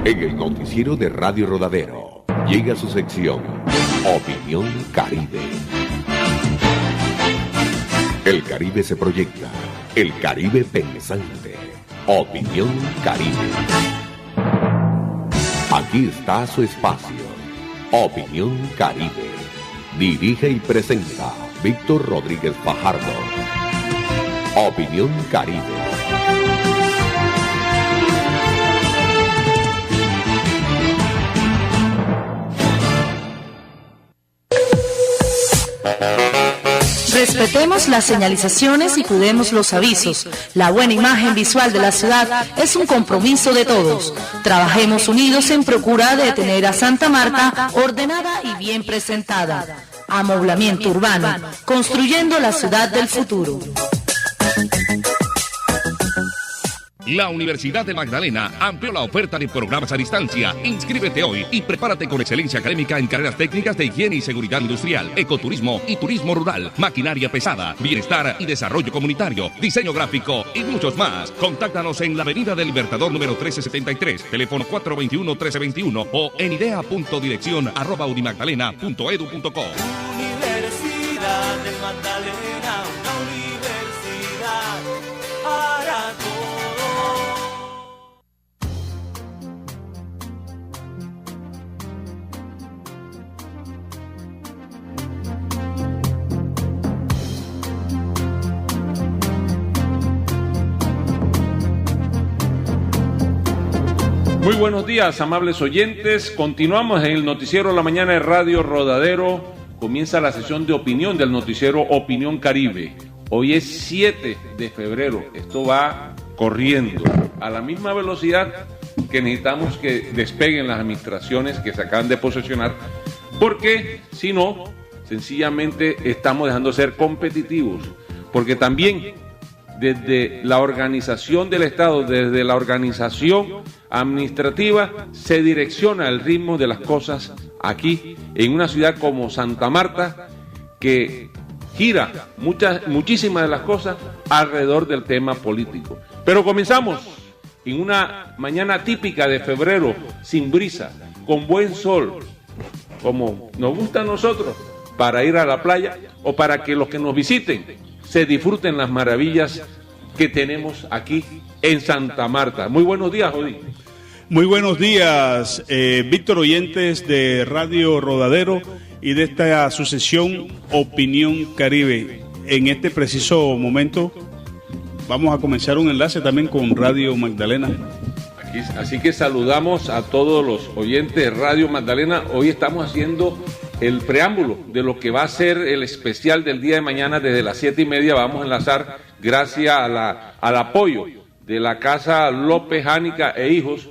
En el noticiero de Radio Rodadero llega su sección Opinión Caribe. El Caribe se proyecta, el Caribe pensante. Opinión Caribe. Aquí está su espacio. Opinión Caribe. Dirige y presenta Víctor Rodríguez Fajardo. Opinión Caribe. Respetemos las señalizaciones y cuidemos los avisos. La buena imagen visual de la ciudad es un compromiso de todos. Trabajemos unidos en procura de tener a Santa Marta ordenada y bien presentada. Amoblamiento urbano, construyendo la ciudad del futuro. La Universidad de Magdalena amplió la oferta de programas a distancia. Inscríbete hoy y prepárate con excelencia académica en carreras técnicas de higiene y seguridad industrial, ecoturismo y turismo rural, maquinaria pesada, bienestar y desarrollo comunitario, diseño gráfico y muchos más. Contáctanos en la Avenida del Libertador número 1373, teléfono 421-1321 o en idea.dirección@unimagdalena.edu.co. Universidad de Magdalena, una universidad para todos. Muy buenos días, amables oyentes. Continuamos en el noticiero La Mañana de Radio Rodadero. Comienza la sesión de opinión del noticiero Opinión Caribe. Hoy es 7 de febrero. Esto va corriendo a la misma velocidad que necesitamos que despeguen las administraciones que se acaban de posesionar, porque si no, sencillamente estamos dejando de ser competitivos, porque también desde la organización del Estado, desde la organización administrativa, se direcciona el ritmo de las cosas aquí, en una ciudad como Santa Marta, que gira muchísimas de las cosas alrededor del tema político. Pero comenzamos en una mañana típica de febrero, sin brisa, con buen sol, como nos gusta a nosotros, para ir a la playa o para que los que nos visiten se disfruten las maravillas que tenemos aquí en Santa Marta. Muy buenos días, Odín. Muy buenos días, Víctor, oyentes de Radio Rodadero y de esta sucesión Opinión Caribe. En este preciso momento vamos a comenzar un enlace también con Radio Magdalena. Así que saludamos a todos los oyentes de Radio Magdalena. Hoy estamos haciendo el preámbulo de lo que va a ser el especial del día de mañana desde las 7:30. Vamos a enlazar gracias al apoyo de la Casa López Jánica e Hijos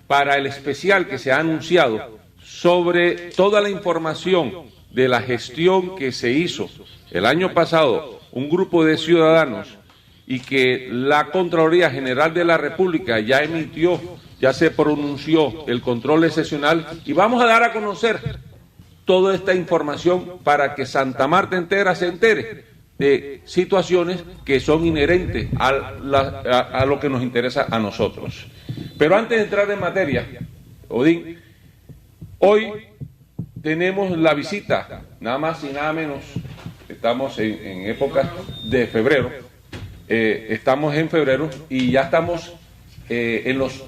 para el especial que se ha anunciado sobre toda la información de la gestión que se hizo el año pasado, un grupo de ciudadanos, y que la Contraloría General de la República ya emitió, ya se pronunció el control excepcional, y vamos a dar a conocer toda esta información para que Santa Marta entera se entere de situaciones que son inherentes a lo que nos interesa a nosotros. Pero antes de entrar en materia, Odín, hoy tenemos la visita, nada más y nada menos, estamos en época de febrero, estamos en febrero y ya estamos en los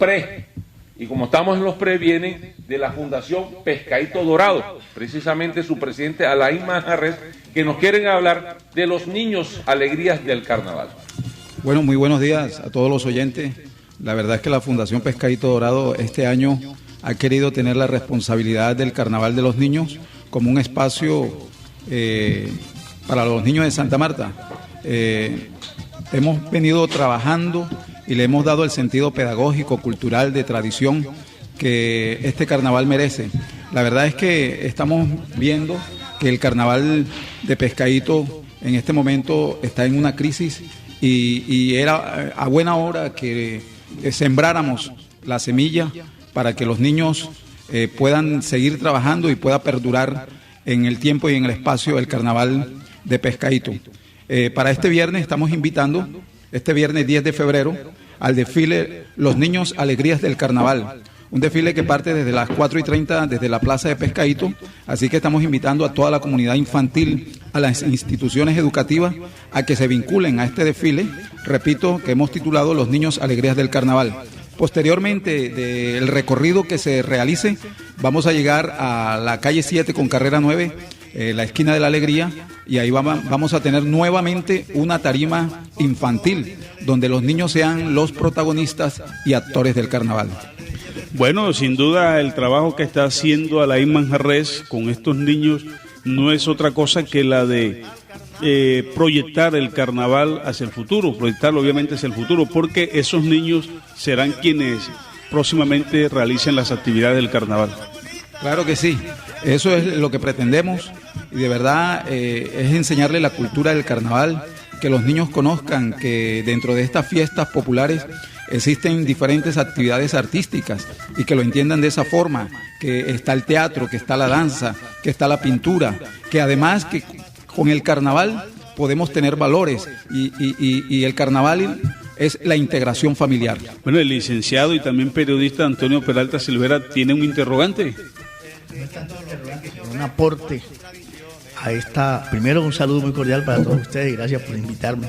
y como estamos en los vienen de la Fundación Pescadito Dorado, precisamente su presidente Alain Manjarres, que nos quieren hablar de los niños alegrías del carnaval. Bueno, muy buenos días a todos los oyentes. La verdad es que la Fundación Pescadito Dorado este año ha querido tener la responsabilidad del Carnaval de los Niños como un espacio para los niños de Santa Marta. Hemos venido trabajando y le hemos dado el sentido pedagógico, cultural, de tradición que este carnaval merece. La verdad es que estamos viendo que el carnaval de Pescadito en este momento está en una crisis y era a buena hora que sembráramos la semilla para que los niños puedan seguir trabajando y pueda perdurar en el tiempo y en el espacio el carnaval de Pescadito. Para este viernes estamos invitando, este viernes 10 de febrero, al desfile Los Niños Alegrías del Carnaval, Un desfile que parte desde las 4:30 desde la Plaza de Pescadito, así que estamos invitando a toda la comunidad infantil, a las instituciones educativas, a que se vinculen a este desfile, repito, que hemos titulado Los Niños Alegrías del Carnaval. Posteriormente del recorrido que se realice, vamos a llegar a la calle 7 con carrera 9, la esquina de la Alegría, y ahí vamos a tener nuevamente una tarima infantil, donde los niños sean los protagonistas y actores del carnaval. Bueno, sin duda el trabajo que está haciendo Alain Manjarres con estos niños no es otra cosa que la de proyectar el carnaval hacia el futuro, proyectarlo obviamente hacia el futuro, porque esos niños serán quienes próximamente realicen las actividades del carnaval. Claro que sí, eso es lo que pretendemos, y de verdad es enseñarle la cultura del carnaval, que los niños conozcan que dentro de estas fiestas populares existen diferentes actividades artísticas y que lo entiendan de esa forma, que está el teatro, que está la danza, que está la pintura, que además que con el carnaval podemos tener valores y el carnaval es la integración familiar. Bueno, el licenciado y también periodista Antonio Peralta Silvera tiene un interrogante. Un aporte a esta, primero un saludo muy cordial para todos ustedes y gracias por invitarme.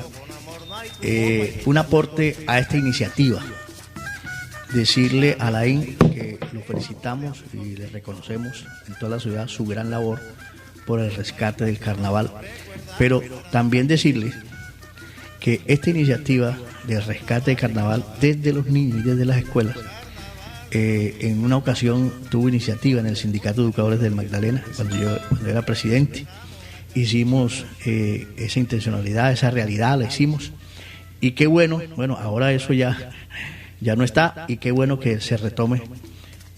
Un aporte a esta iniciativa. Decirle a Alain que lo felicitamos y le reconocemos en toda la ciudad su gran labor por el rescate del carnaval, pero también decirle que esta iniciativa de rescate del carnaval desde los niños y desde las escuelas, en una ocasión tuvo iniciativa en el Sindicato de Educadores del Magdalena, cuando yo era presidente, hicimos esa intencionalidad, esa realidad, la hicimos, y qué bueno, ahora eso ya no está, y qué bueno que se retome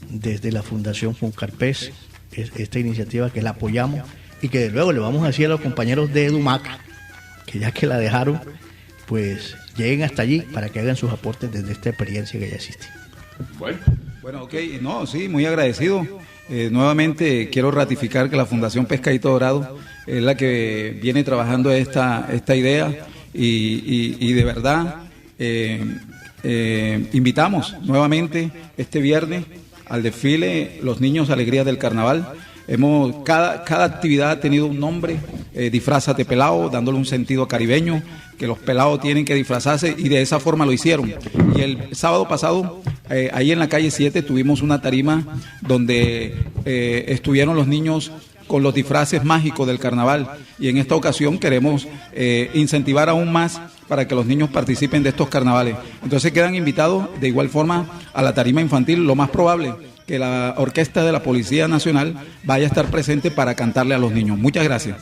desde la Fundación Funcarpes esta iniciativa, que la apoyamos y que luego le vamos a decir a los compañeros de Edumaca que ya que la dejaron, pues lleguen hasta allí para que hagan sus aportes desde esta experiencia que ya existe. Bueno, ok, no, sí, muy agradecido. Nuevamente quiero ratificar que la Fundación Pescadito Dorado es la que viene trabajando esta idea y de verdad invitamos nuevamente este viernes al desfile Los Niños Alegrías del Carnaval. Cada actividad ha tenido un nombre, disfrázate pelado, dándole un sentido caribeño, que los pelados tienen que disfrazarse, y de esa forma lo hicieron. Y el sábado pasado, ahí en la calle 7, tuvimos una tarima donde estuvieron los niños con los disfraces mágicos del carnaval, y en esta ocasión queremos incentivar aún más para que los niños participen de estos carnavales. Entonces quedan invitados de igual forma a la tarima infantil. Lo más probable que la orquesta de la Policía Nacional vaya a estar presente para cantarle a los niños. Muchas gracias.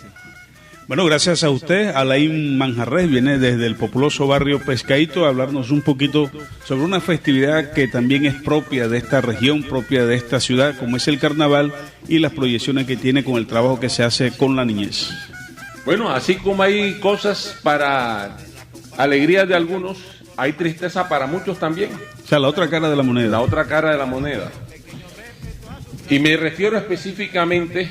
Bueno, gracias a usted. Alain Manjarres viene desde el populoso barrio Pescadito a hablarnos un poquito sobre una festividad que también es propia de esta región, propia de esta ciudad, como es el carnaval, y las proyecciones que tiene con el trabajo que se hace con la niñez. Bueno, así como hay cosas para alegría de algunos, hay tristeza para muchos también. O sea, la otra cara de la moneda. La otra cara de la moneda. Y me refiero específicamente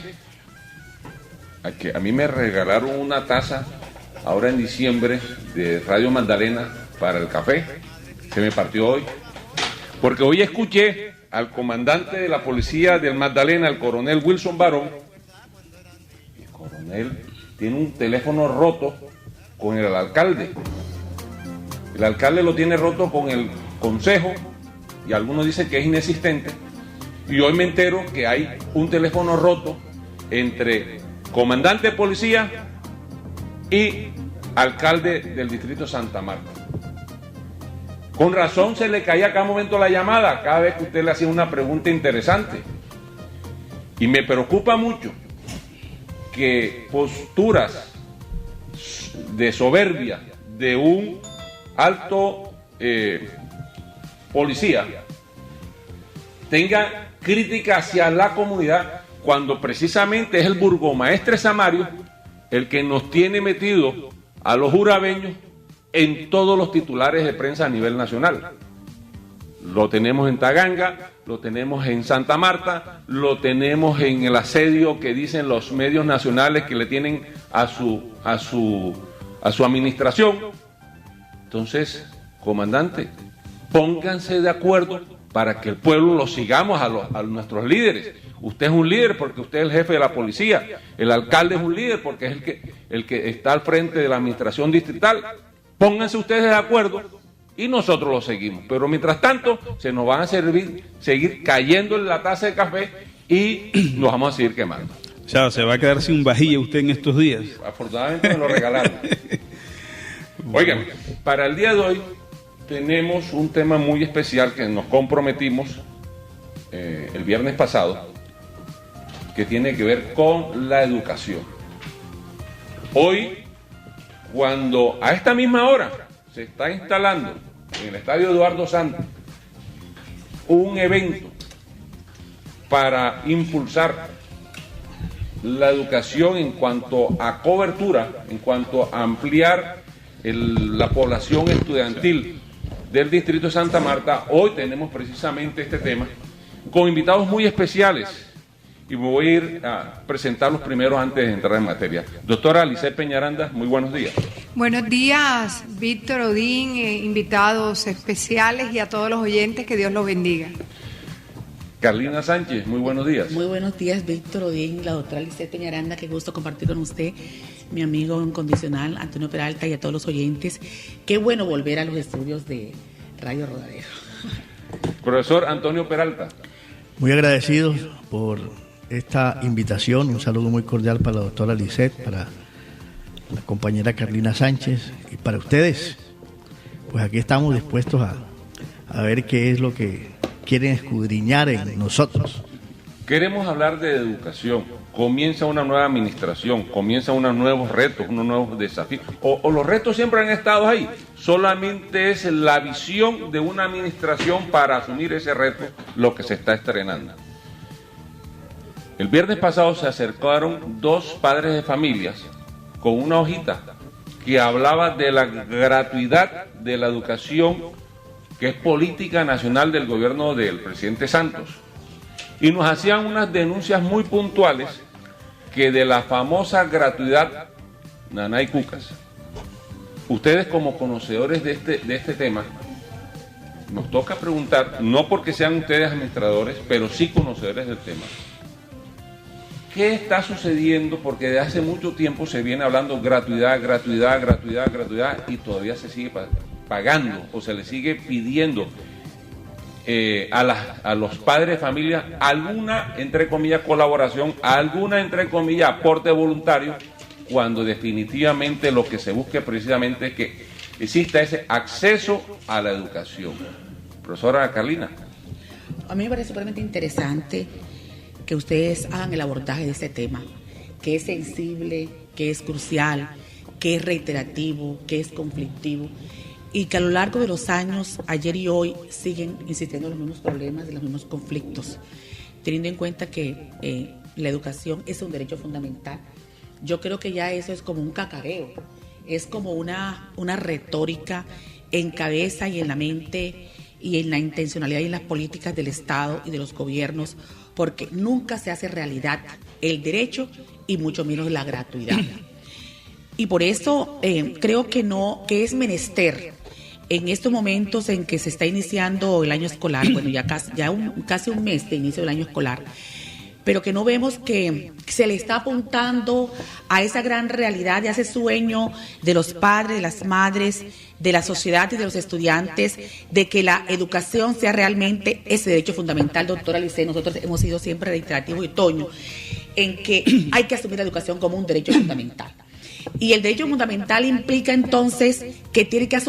a que a mí me regalaron una taza ahora en diciembre de Radio Magdalena para el café. Se me partió hoy. Porque hoy escuché al comandante de la policía del Magdalena, el coronel Wilson Barón. El coronel tiene un teléfono roto con el alcalde. El alcalde lo tiene roto con el consejo y algunos dicen que es inexistente. Y hoy me entero que hay un teléfono roto entre comandante de policía y alcalde del distrito Santa Marta. Con razón se le caía a cada momento la llamada, cada vez que usted le hacía una pregunta interesante. Y me preocupa mucho que posturas de soberbia de un alto policía tenga crítica hacia la comunidad, cuando precisamente es el burgomaestre Samario el que nos tiene metido a los jurabeños en todos los titulares de prensa a nivel nacional. Lo tenemos en Taganga, lo tenemos en Santa Marta, lo tenemos en el asedio que dicen los medios nacionales que le tienen a su administración. Entonces, comandante, pónganse de acuerdo para que el pueblo lo sigamos a nuestros líderes. Usted es un líder porque usted es el jefe de la policía, el alcalde es un líder porque es el que está al frente de la administración distrital. Pónganse ustedes de acuerdo y nosotros lo seguimos. Pero mientras tanto, se nos van a seguir cayendo en la taza de café y nos vamos a seguir quemando. O sea, se va a quedar sin vajilla usted en estos días. Afortunadamente me lo regalaron. Oigan, para el día de hoy tenemos un tema muy especial que nos comprometimos el viernes pasado, que tiene que ver con la educación. Hoy, cuando a esta misma hora se está instalando en el Estadio Eduardo Santos un evento para impulsar la educación en cuanto a cobertura, en cuanto a ampliar la población estudiantil del distrito de Santa Marta, hoy tenemos precisamente este tema con invitados muy especiales y me voy a ir a presentar los primeros antes de entrar en materia. Doctora Lisset Peñaranda, muy buenos días. Buenos días, Víctor Odín, invitados especiales y a todos los oyentes, que Dios los bendiga. Carlina Sánchez, muy buenos días. Muy buenos días, Víctor Odín, la doctora Lisset Peñaranda, qué gusto compartir con usted, mi amigo incondicional Antonio Peralta, y a todos los oyentes. Qué bueno volver a los estudios de Radio Rodadero. Profesor Antonio Peralta. Muy agradecidos por esta invitación, un saludo muy cordial para la doctora Lisset, para la compañera Carlina Sánchez y para ustedes. Pues aquí estamos dispuestos a ver qué es lo que quieren escudriñar en nosotros. Queremos hablar de educación. Comienza una nueva administración, comienzan unos nuevos retos, unos nuevos desafíos. O los retos siempre han estado ahí. Solamente es la visión de una administración para asumir ese reto lo que se está estrenando. El viernes pasado se acercaron dos padres de familias con una hojita que hablaba de la gratuidad de la educación, que es política nacional del gobierno del presidente Santos, y nos hacían unas denuncias muy puntuales que de la famosa gratuidad Nanay Cucas. Ustedes, como conocedores de este tema, nos toca preguntar, no porque sean ustedes administradores, pero sí conocedores del tema, ¿qué está sucediendo? Porque de hace mucho tiempo se viene hablando gratuidad, gratuidad, gratuidad, gratuidad, y todavía se sigue pagando o se le sigue pidiendo a los padres de familia alguna, entre comillas, colaboración, alguna, entre comillas, aporte voluntario, cuando definitivamente lo que se busca precisamente es que exista ese acceso a la educación. Profesora Carlina. A mí me parece sumamente interesante que ustedes hagan el abordaje de este tema, que es sensible, que es crucial, que es reiterativo, que es conflictivo, y que a lo largo de los años, ayer y hoy, siguen insistiendo en los mismos problemas y los mismos conflictos, teniendo en cuenta que la educación es un derecho fundamental. Yo creo que ya eso es como un cacareo, es como una retórica en cabeza y en la mente y en la intencionalidad y en las políticas del Estado y de los gobiernos, porque nunca se hace realidad el derecho y mucho menos la gratuidad. Y por eso creo que es menester en estos momentos en que se está iniciando el año escolar, bueno, casi un mes de inicio del año escolar, pero que no vemos que se le está apuntando a esa gran realidad, a ese sueño de los padres, de las madres, de la sociedad y de los estudiantes, de que la educación sea realmente ese derecho fundamental. Doctora Lisset, nosotros hemos sido siempre reiterativos y Toño, en que hay que asumir la educación como un derecho fundamental. Y el derecho fundamental implica entonces que tiene que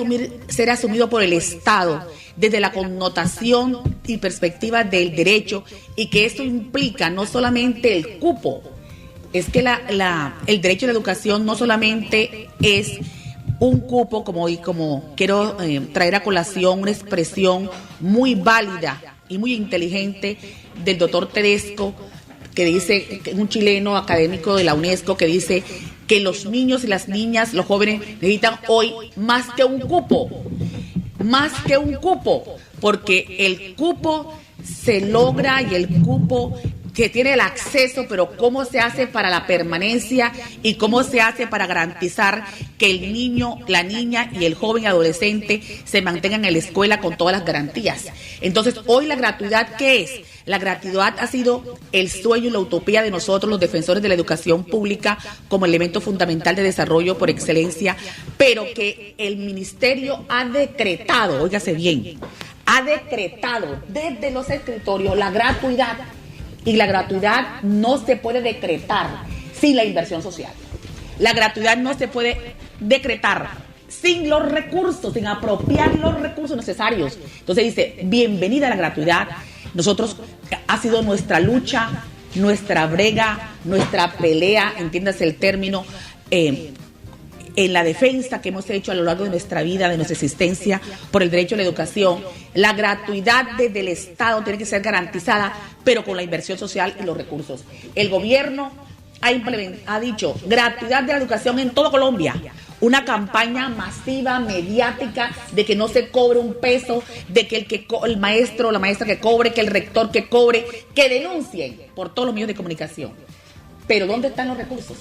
ser asumido por el Estado desde la connotación y perspectiva del derecho, y que esto implica no solamente el cupo, es que el derecho a la educación no solamente es un cupo, como quiero traer a colación una expresión muy válida y muy inteligente del doctor Tedesco, que dice, que es un chileno académico de la UNESCO, que dice que los niños y las niñas, los jóvenes, necesitan hoy más que un cupo, porque el cupo se logra y el cupo que tiene el acceso, pero cómo se hace para la permanencia y cómo se hace para garantizar que el niño, la niña y el joven adolescente se mantengan en la escuela con todas las garantías. Entonces, hoy la gratuidad, ¿qué es? La gratuidad ha sido el sueño y la utopía de nosotros, los defensores de la educación pública, como elemento fundamental de desarrollo por excelencia, pero que el ministerio ha decretado, óigase bien, ha decretado desde los escritorios la gratuidad. Y la gratuidad no se puede decretar sin la inversión social. La gratuidad no se puede decretar sin los recursos, sin apropiar los recursos necesarios. Entonces dice, bienvenida a la gratuidad. Nosotros, ha sido nuestra lucha, nuestra brega, nuestra pelea, entiéndase el término, en la defensa que hemos hecho a lo largo de nuestra vida, de nuestra existencia, por el derecho a la educación. La gratuidad desde el Estado tiene que ser garantizada, pero con la inversión social y los recursos. El gobierno ha dicho gratuidad de la educación en toda Colombia. Una campaña masiva, mediática, de que no se cobre un peso, de que el maestro o la maestra que cobre, que el rector que cobre, que denuncien por todos los medios de comunicación. Pero ¿dónde están los recursos?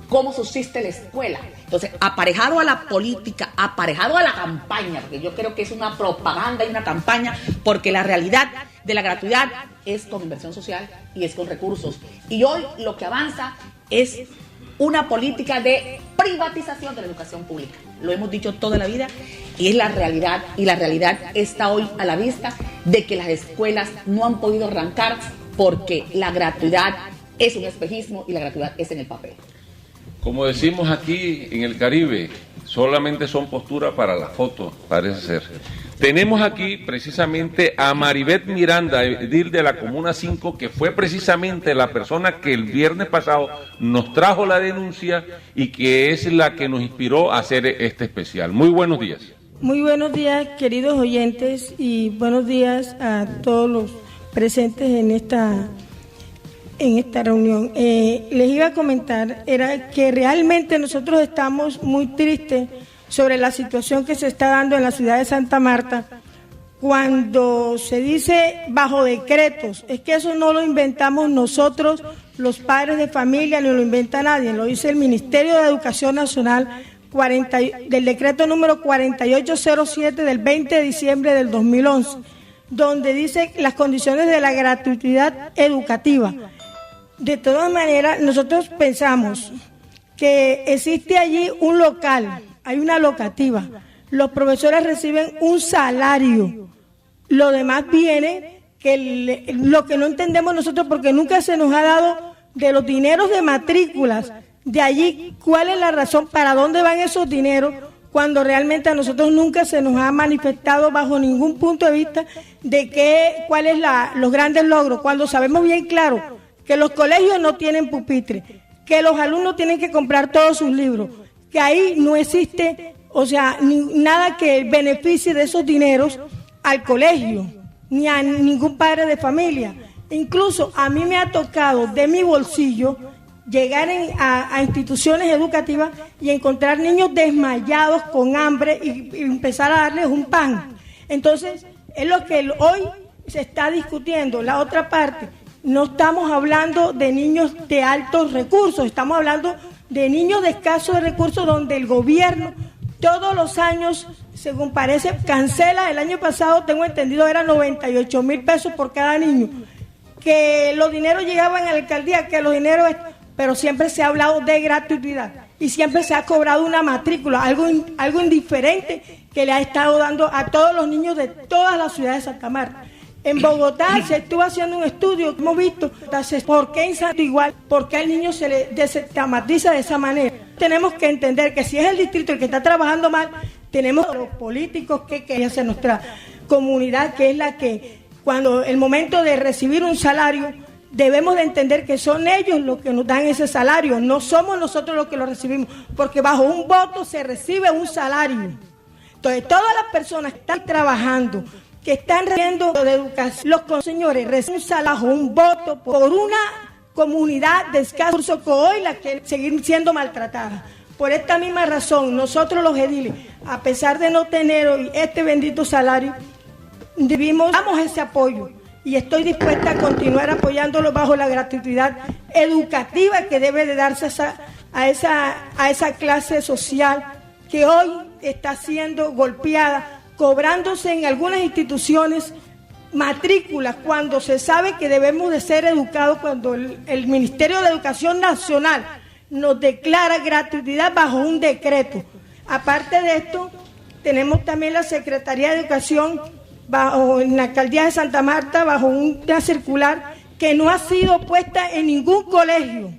¿Cómo subsiste la escuela? Entonces, aparejado a la política, aparejado a la campaña, porque yo creo que es una propaganda y una campaña, porque la realidad de la gratuidad es con inversión social y es con recursos. Y hoy lo que avanza es una política de privatización de la educación pública. Lo hemos dicho toda la vida y es la realidad, y la realidad está hoy a la vista de que las escuelas no han podido arrancar porque la gratuidad es un espejismo y la gratuidad es en el papel. Como decimos aquí en el Caribe, solamente son posturas para la foto, parece ser. Tenemos aquí precisamente a Maribeth Miranda, edil de la Comuna 5, que fue precisamente la persona que el viernes pasado nos trajo la denuncia y que es la que nos inspiró a hacer este especial. Muy buenos días. Muy buenos días, queridos oyentes, y buenos días a todos los presentes en esta reunión. Les iba a comentar, era que realmente nosotros estamos muy tristes sobre la situación que se está dando en la ciudad de Santa Marta, cuando se dice bajo decretos. Es que eso no lo inventamos nosotros, los padres de familia, ni lo inventa nadie, lo dice el Ministerio de Educación Nacional del decreto número 4807 del 20 de diciembre del 2011, donde dice las condiciones de la gratuidad educativa. De todas maneras, nosotros pensamos que existe allí un local, hay una locativa, los profesores reciben un salario, lo demás viene, lo que no entendemos nosotros, porque nunca se nos ha dado de los dineros de matrículas, de allí cuál es la razón, para dónde van esos dineros, cuando realmente a nosotros nunca se nos ha manifestado bajo ningún punto de vista de cuáles los grandes logros, cuando sabemos bien claro que los colegios no tienen pupitre, que los alumnos tienen que comprar todos sus libros, que ahí no existe, o sea, nada que beneficie de esos dineros al colegio, ni a ningún padre de familia. Incluso a mí me ha tocado de mi bolsillo llegar a instituciones educativas y encontrar niños desmayados con hambre y empezar a darles un pan. Entonces, es lo que hoy se está discutiendo. La otra parte, no estamos hablando de niños de altos recursos, estamos hablando de niños de escasos recursos, donde el gobierno todos los años, según parece, cancela. El año pasado, tengo entendido, eran 98,000 pesos por cada niño, que los dineros llegaban a la alcaldía, que los dineros, pero siempre se ha hablado de gratuidad y siempre se ha cobrado una matrícula, algo indiferente que le ha estado dando a todos los niños de todas las ciudades de Santa Marta. En Bogotá se estuvo haciendo un estudio, hemos visto, entonces, ¿por qué en Santo igual? ¿Por qué al niño se le desestigmatiza de esa manera? Tenemos que entender que si es el distrito el que está trabajando mal, tenemos los políticos que hacer nuestra comunidad, que es la que, cuando el momento de recibir un salario, debemos de entender que son ellos los que nos dan ese salario, no somos nosotros los que lo recibimos, porque bajo un voto se recibe un salario. Entonces, todas las personas que están trabajando, que están recibiendo de educación, los señores reciben un salario, un voto por una comunidad de escasos recursos que hoy la quiere seguir siendo maltratada. Por esta misma razón, nosotros los ediles, a pesar de no tener hoy este bendito salario, damos ese apoyo y estoy dispuesta a continuar apoyándolo bajo la gratuidad educativa que debe de darse a esa clase social que hoy está siendo golpeada, cobrándose en algunas instituciones matrículas cuando se sabe que debemos de ser educados, cuando el Ministerio de Educación Nacional nos declara gratuidad bajo un decreto. Aparte de esto, tenemos también la Secretaría de Educación en la Alcaldía de Santa Marta bajo una circular que no ha sido puesta en ningún colegio.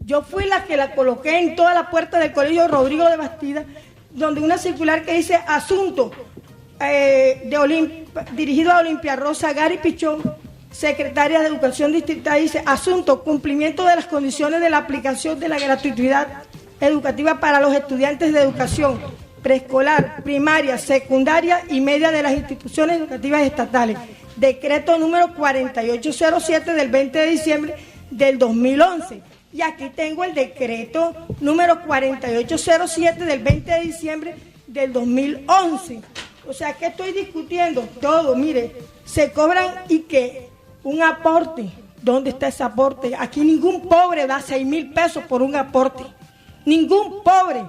Yo fui la que la coloqué en toda la puerta del Colegio Rodrigo de Bastida, donde una circular que dice asunto dirigido a Olimpia Rosa Gary Pichón, secretaria de Educación Distrital, dice asunto cumplimiento de las condiciones de la aplicación de la gratuidad educativa para los estudiantes de educación preescolar, primaria, secundaria y media de las instituciones educativas estatales. Decreto número 4807 del 20 de diciembre del 2011. Y aquí tengo el decreto número 4807 del 20 de diciembre del 2011. O sea, ¿qué estoy discutiendo? Todo, mire, se cobran y que un aporte. ¿Dónde está ese aporte? Aquí ningún pobre da 6,000 pesos por un aporte. Ningún pobre.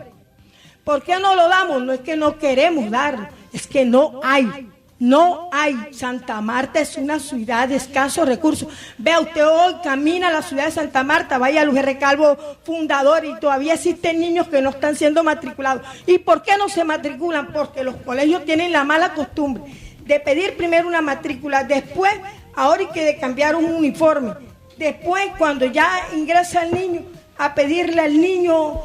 ¿Por qué no lo damos? No es que no queremos darlo, es que no hay. No hay. Santa Marta es una ciudad de escasos recursos. Vea, usted hoy camina a la ciudad de Santa Marta, vaya a Luis R. Calvo fundador, y todavía existen niños que no están siendo matriculados. ¿Y por qué no se matriculan? Porque los colegios tienen la mala costumbre de pedir primero una matrícula, después, ahora hay que cambiar un uniforme, después, cuando ya ingresa el niño, a pedirle al niño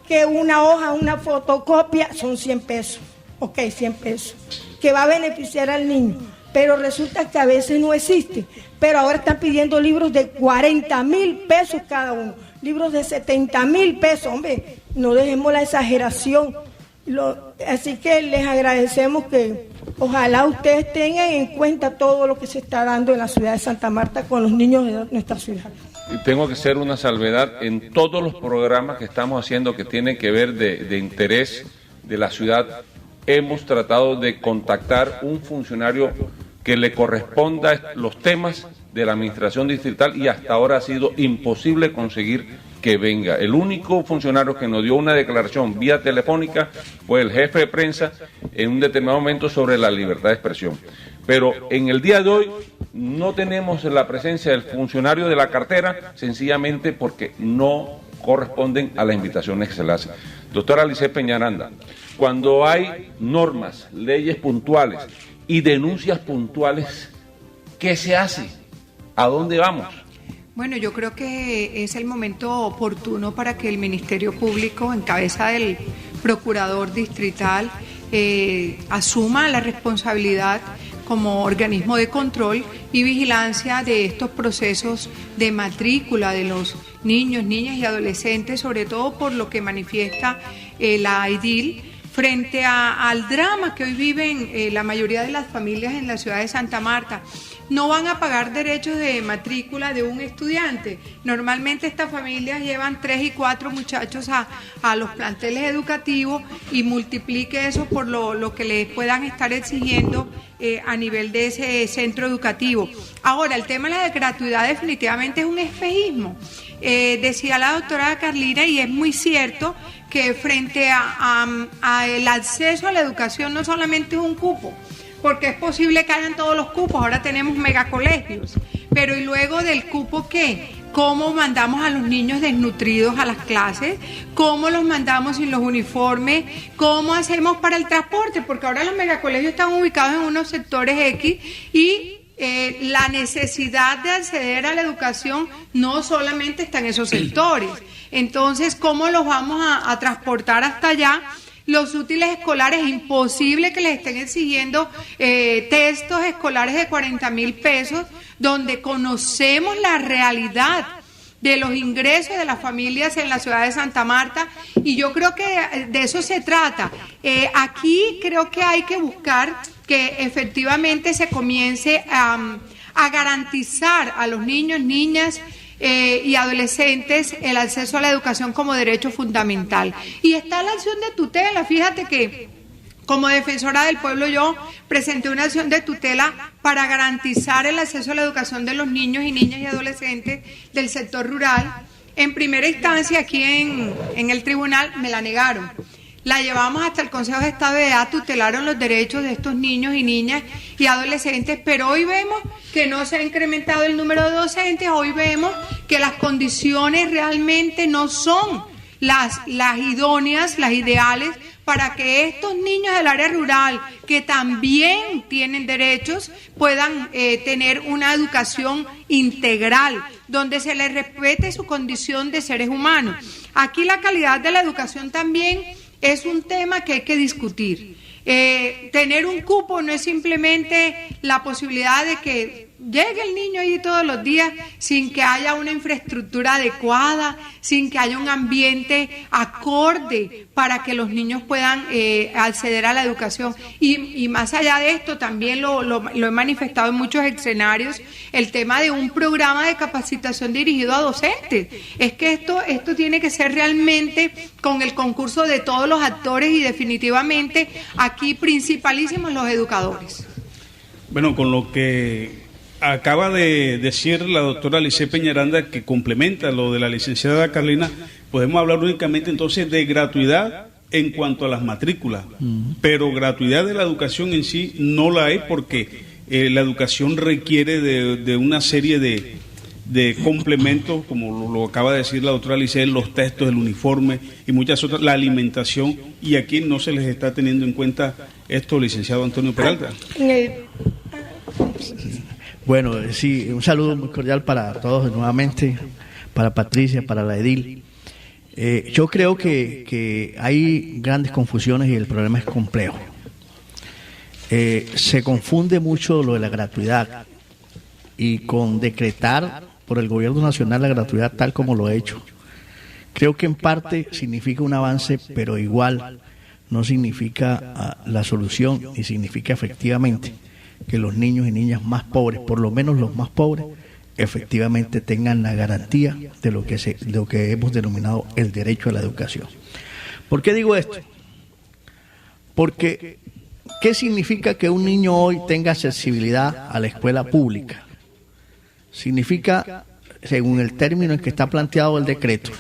que una hoja, una fotocopia, son 100 pesos. Ok, 100 pesos. Que va a beneficiar al niño, pero resulta que a veces no existe. Pero ahora están pidiendo libros de 40,000 pesos cada uno, libros de 70,000 pesos. Hombre, no dejemos la exageración. Así que les agradecemos que ojalá ustedes tengan en cuenta todo lo que se está dando en la ciudad de Santa Marta con los niños de nuestra ciudad. Y tengo que hacer una salvedad en todos los programas que estamos haciendo que tienen que ver de interés de la ciudad. Hemos tratado de contactar un funcionario que le corresponda los temas de la administración distrital y hasta ahora ha sido imposible conseguir que venga. El único funcionario que nos dio una declaración vía telefónica fue el jefe de prensa en un determinado momento sobre la libertad de expresión. Pero en el día de hoy no tenemos la presencia del funcionario de la cartera, sencillamente porque no corresponden a las invitaciones que se le hacen. Doctora Alice Peñaranda, cuando hay normas, leyes puntuales y denuncias puntuales, ¿qué se hace? ¿A dónde vamos? Bueno, yo creo que es el momento oportuno para que el Ministerio Público, en cabeza del Procurador Distrital, asuma la responsabilidad como organismo de control y vigilancia de estos procesos de matrícula de los niños, niñas y adolescentes, sobre todo por lo que manifiesta la EDIL, frente al drama que hoy viven la mayoría de las familias en la ciudad de Santa Marta. No van a pagar derechos de matrícula de un estudiante. Normalmente estas familias llevan 3 y 4 muchachos a los planteles educativos y multiplique eso por lo que les puedan estar exigiendo a nivel de ese centro educativo. Ahora, el tema de la gratuidad definitivamente es un espejismo. Decía la doctora Carlina, y es muy cierto, que frente a el acceso a la educación no solamente es un cupo, porque es posible que hayan todos los cupos, ahora tenemos megacolegios, pero ¿y luego del cupo qué? ¿Cómo mandamos a los niños desnutridos a las clases? ¿Cómo los mandamos sin los uniformes? ¿Cómo hacemos para el transporte? Porque ahora los megacolegios están ubicados en unos sectores X y la necesidad de acceder a la educación no solamente está en esos sectores. Entonces, ¿cómo los vamos a transportar hasta allá? Los útiles escolares, es imposible que les estén exigiendo textos escolares de 40,000 pesos, donde conocemos la realidad de los ingresos de las familias en la ciudad de Santa Marta, y yo creo que de eso se trata. Aquí creo que hay que buscar que efectivamente se comience a garantizar a los niños, niñas y adolescentes el acceso a la educación como derecho fundamental. Y está la acción de tutela, fíjate que Como defensora del pueblo, yo presenté una acción de tutela para garantizar el acceso a la educación de los niños y niñas y adolescentes del sector rural. En primera instancia, aquí en el tribunal, me la negaron. La llevamos hasta el Consejo de Estado de Edad, tutelaron los derechos de estos niños y niñas y adolescentes, pero hoy vemos que no se ha incrementado el número de docentes, hoy vemos que las condiciones realmente no son las idóneas, las ideales, para que estos niños del área rural, que también tienen derechos, puedan tener una educación integral, donde se les respete su condición de seres humanos. Aquí la calidad de la educación también es un tema que hay que discutir. Tener un cupo no es simplemente la posibilidad de que llegue el niño ahí todos los días sin que haya una infraestructura adecuada, sin que haya un ambiente acorde para que los niños puedan acceder a la educación. Y más allá de esto, también lo he manifestado en muchos escenarios, el tema de un programa de capacitación dirigido a docentes. Es que esto tiene que ser realmente con el concurso de todos los actores y definitivamente aquí principalísimos los educadores. Bueno, con lo que acaba de decir la doctora Lice Peñaranda, que complementa lo de la licenciada Carlina, podemos hablar únicamente entonces de gratuidad en cuanto a las matrículas, pero gratuidad de la educación en sí no la hay, porque la educación requiere de una serie de complementos, como lo acaba de decir la doctora Lice, los textos, el uniforme y muchas otras, la alimentación, y aquí no se les está teniendo en cuenta esto, licenciado Antonio Peralta. Bueno, sí, un saludo muy cordial para todos nuevamente, para Patricia, para la edil. Yo creo que hay grandes confusiones y el problema es complejo. Se confunde mucho lo de la gratuidad y con decretar por el gobierno nacional la gratuidad tal como lo ha hecho. Creo que en parte significa un avance, pero igual no significa la solución y significa efectivamente que los niños y niñas más pobres, por lo menos los más pobres, efectivamente tengan la garantía de lo que hemos denominado el derecho a la educación. ¿Por qué digo esto? Porque, ¿qué significa que un niño hoy tenga accesibilidad a la escuela pública? Significa, según el término en que está planteado el decreto,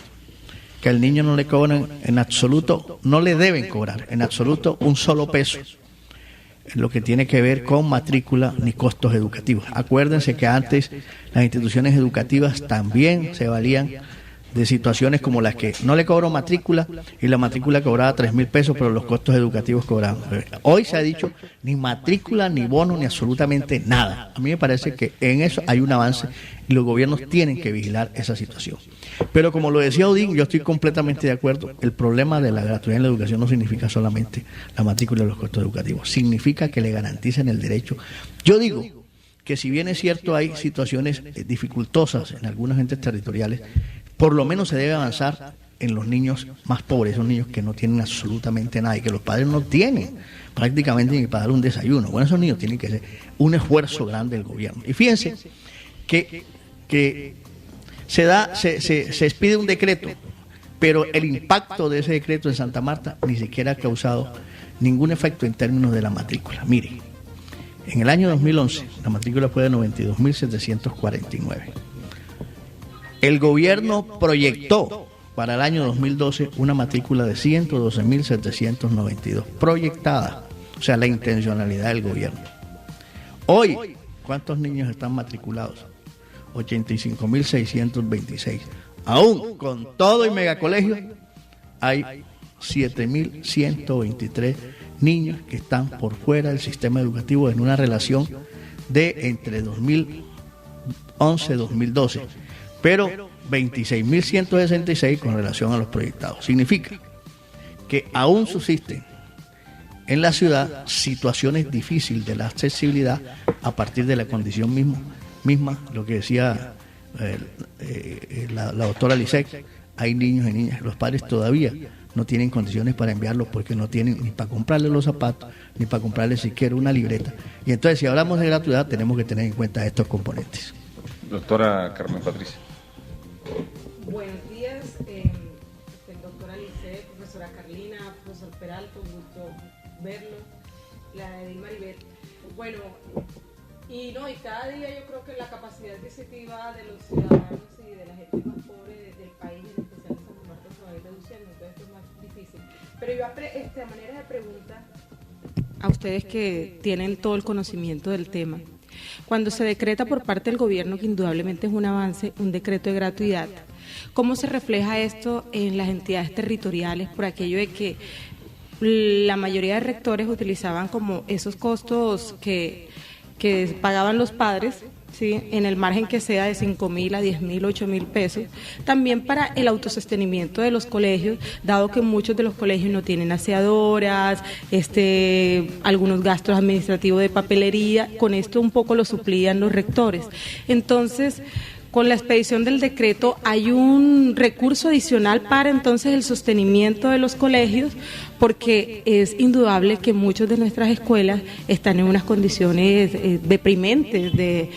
que al niño no le cobran en absoluto, no le deben cobrar en absoluto un solo peso en lo que tiene que ver con matrícula ni costos educativos. Acuérdense que antes las instituciones educativas también se valían de situaciones como las que no le cobró matrícula y la matrícula cobraba 3.000 pesos, pero los costos educativos cobraban. Hoy se ha dicho ni matrícula, ni bono, ni absolutamente nada. A mí me parece que en eso hay un avance y los gobiernos tienen que vigilar esa situación. Pero como lo decía Odín, yo estoy completamente de acuerdo. El problema de la gratuidad en la educación no significa solamente la matrícula y los costos educativos. Significa que le garanticen el derecho. Yo digo que si bien es cierto hay situaciones dificultosas en algunos entes territoriales, por lo menos se debe avanzar en los niños más pobres, esos niños que no tienen absolutamente nada y que los padres no tienen prácticamente ni para dar un desayuno. Bueno, esos niños tienen que ser un esfuerzo grande del gobierno. Y fíjense que se expide un decreto, pero el impacto de ese decreto en Santa Marta ni siquiera ha causado ningún efecto en términos de la matrícula. Mire, en el año 2011 la matrícula fue de 92.749. El gobierno proyectó para el año 2012 una matrícula de 112.792, proyectada, o sea, la intencionalidad del gobierno. Hoy, ¿cuántos niños están matriculados? 85.626. Aún con todo y megacolegio, hay 7.123 niños que están por fuera del sistema educativo en una relación de entre 2011 y 2012. Pero 26.166 con relación a los proyectados. Significa que aún subsisten en la ciudad situaciones difíciles de la accesibilidad a partir de la condición misma, lo que decía la doctora Lisek, hay niños y niñas, los padres todavía no tienen condiciones para enviarlos porque no tienen ni para comprarles los zapatos, ni para comprarles siquiera una libreta. Y entonces, si hablamos de gratuidad, tenemos que tener en cuenta estos componentes. Doctora Carmen Patricia. Buenos días, doctora Lice, profesora Carlina, profesor Peralta, un gusto verlo, la de Maribel. Bueno, y cada día yo creo que la capacidad adquisitiva de los ciudadanos y de la gente más pobre del país, en especial de Santa Marta, se va a ir reduciendo, entonces esto es más difícil. Pero yo a manera de pregunta a ustedes que tienen todo el conocimiento del tema, cuando se decreta por parte del gobierno, que indudablemente es un avance, un decreto de gratuidad, ¿cómo se refleja esto en las entidades territoriales por aquello de que la mayoría de rectores utilizaban como esos costos que pagaban los padres, ¿sí?, en el margen que sea de 5.000 a 10.000, 8.000 pesos, también para el autosostenimiento de los colegios, dado que muchos de los colegios no tienen aseadoras, algunos gastos administrativos de papelería, con esto un poco lo suplían los rectores. Entonces, con la expedición del decreto hay un recurso adicional para entonces el sostenimiento de los colegios, porque es indudable que muchas de nuestras escuelas están en unas condiciones deprimentes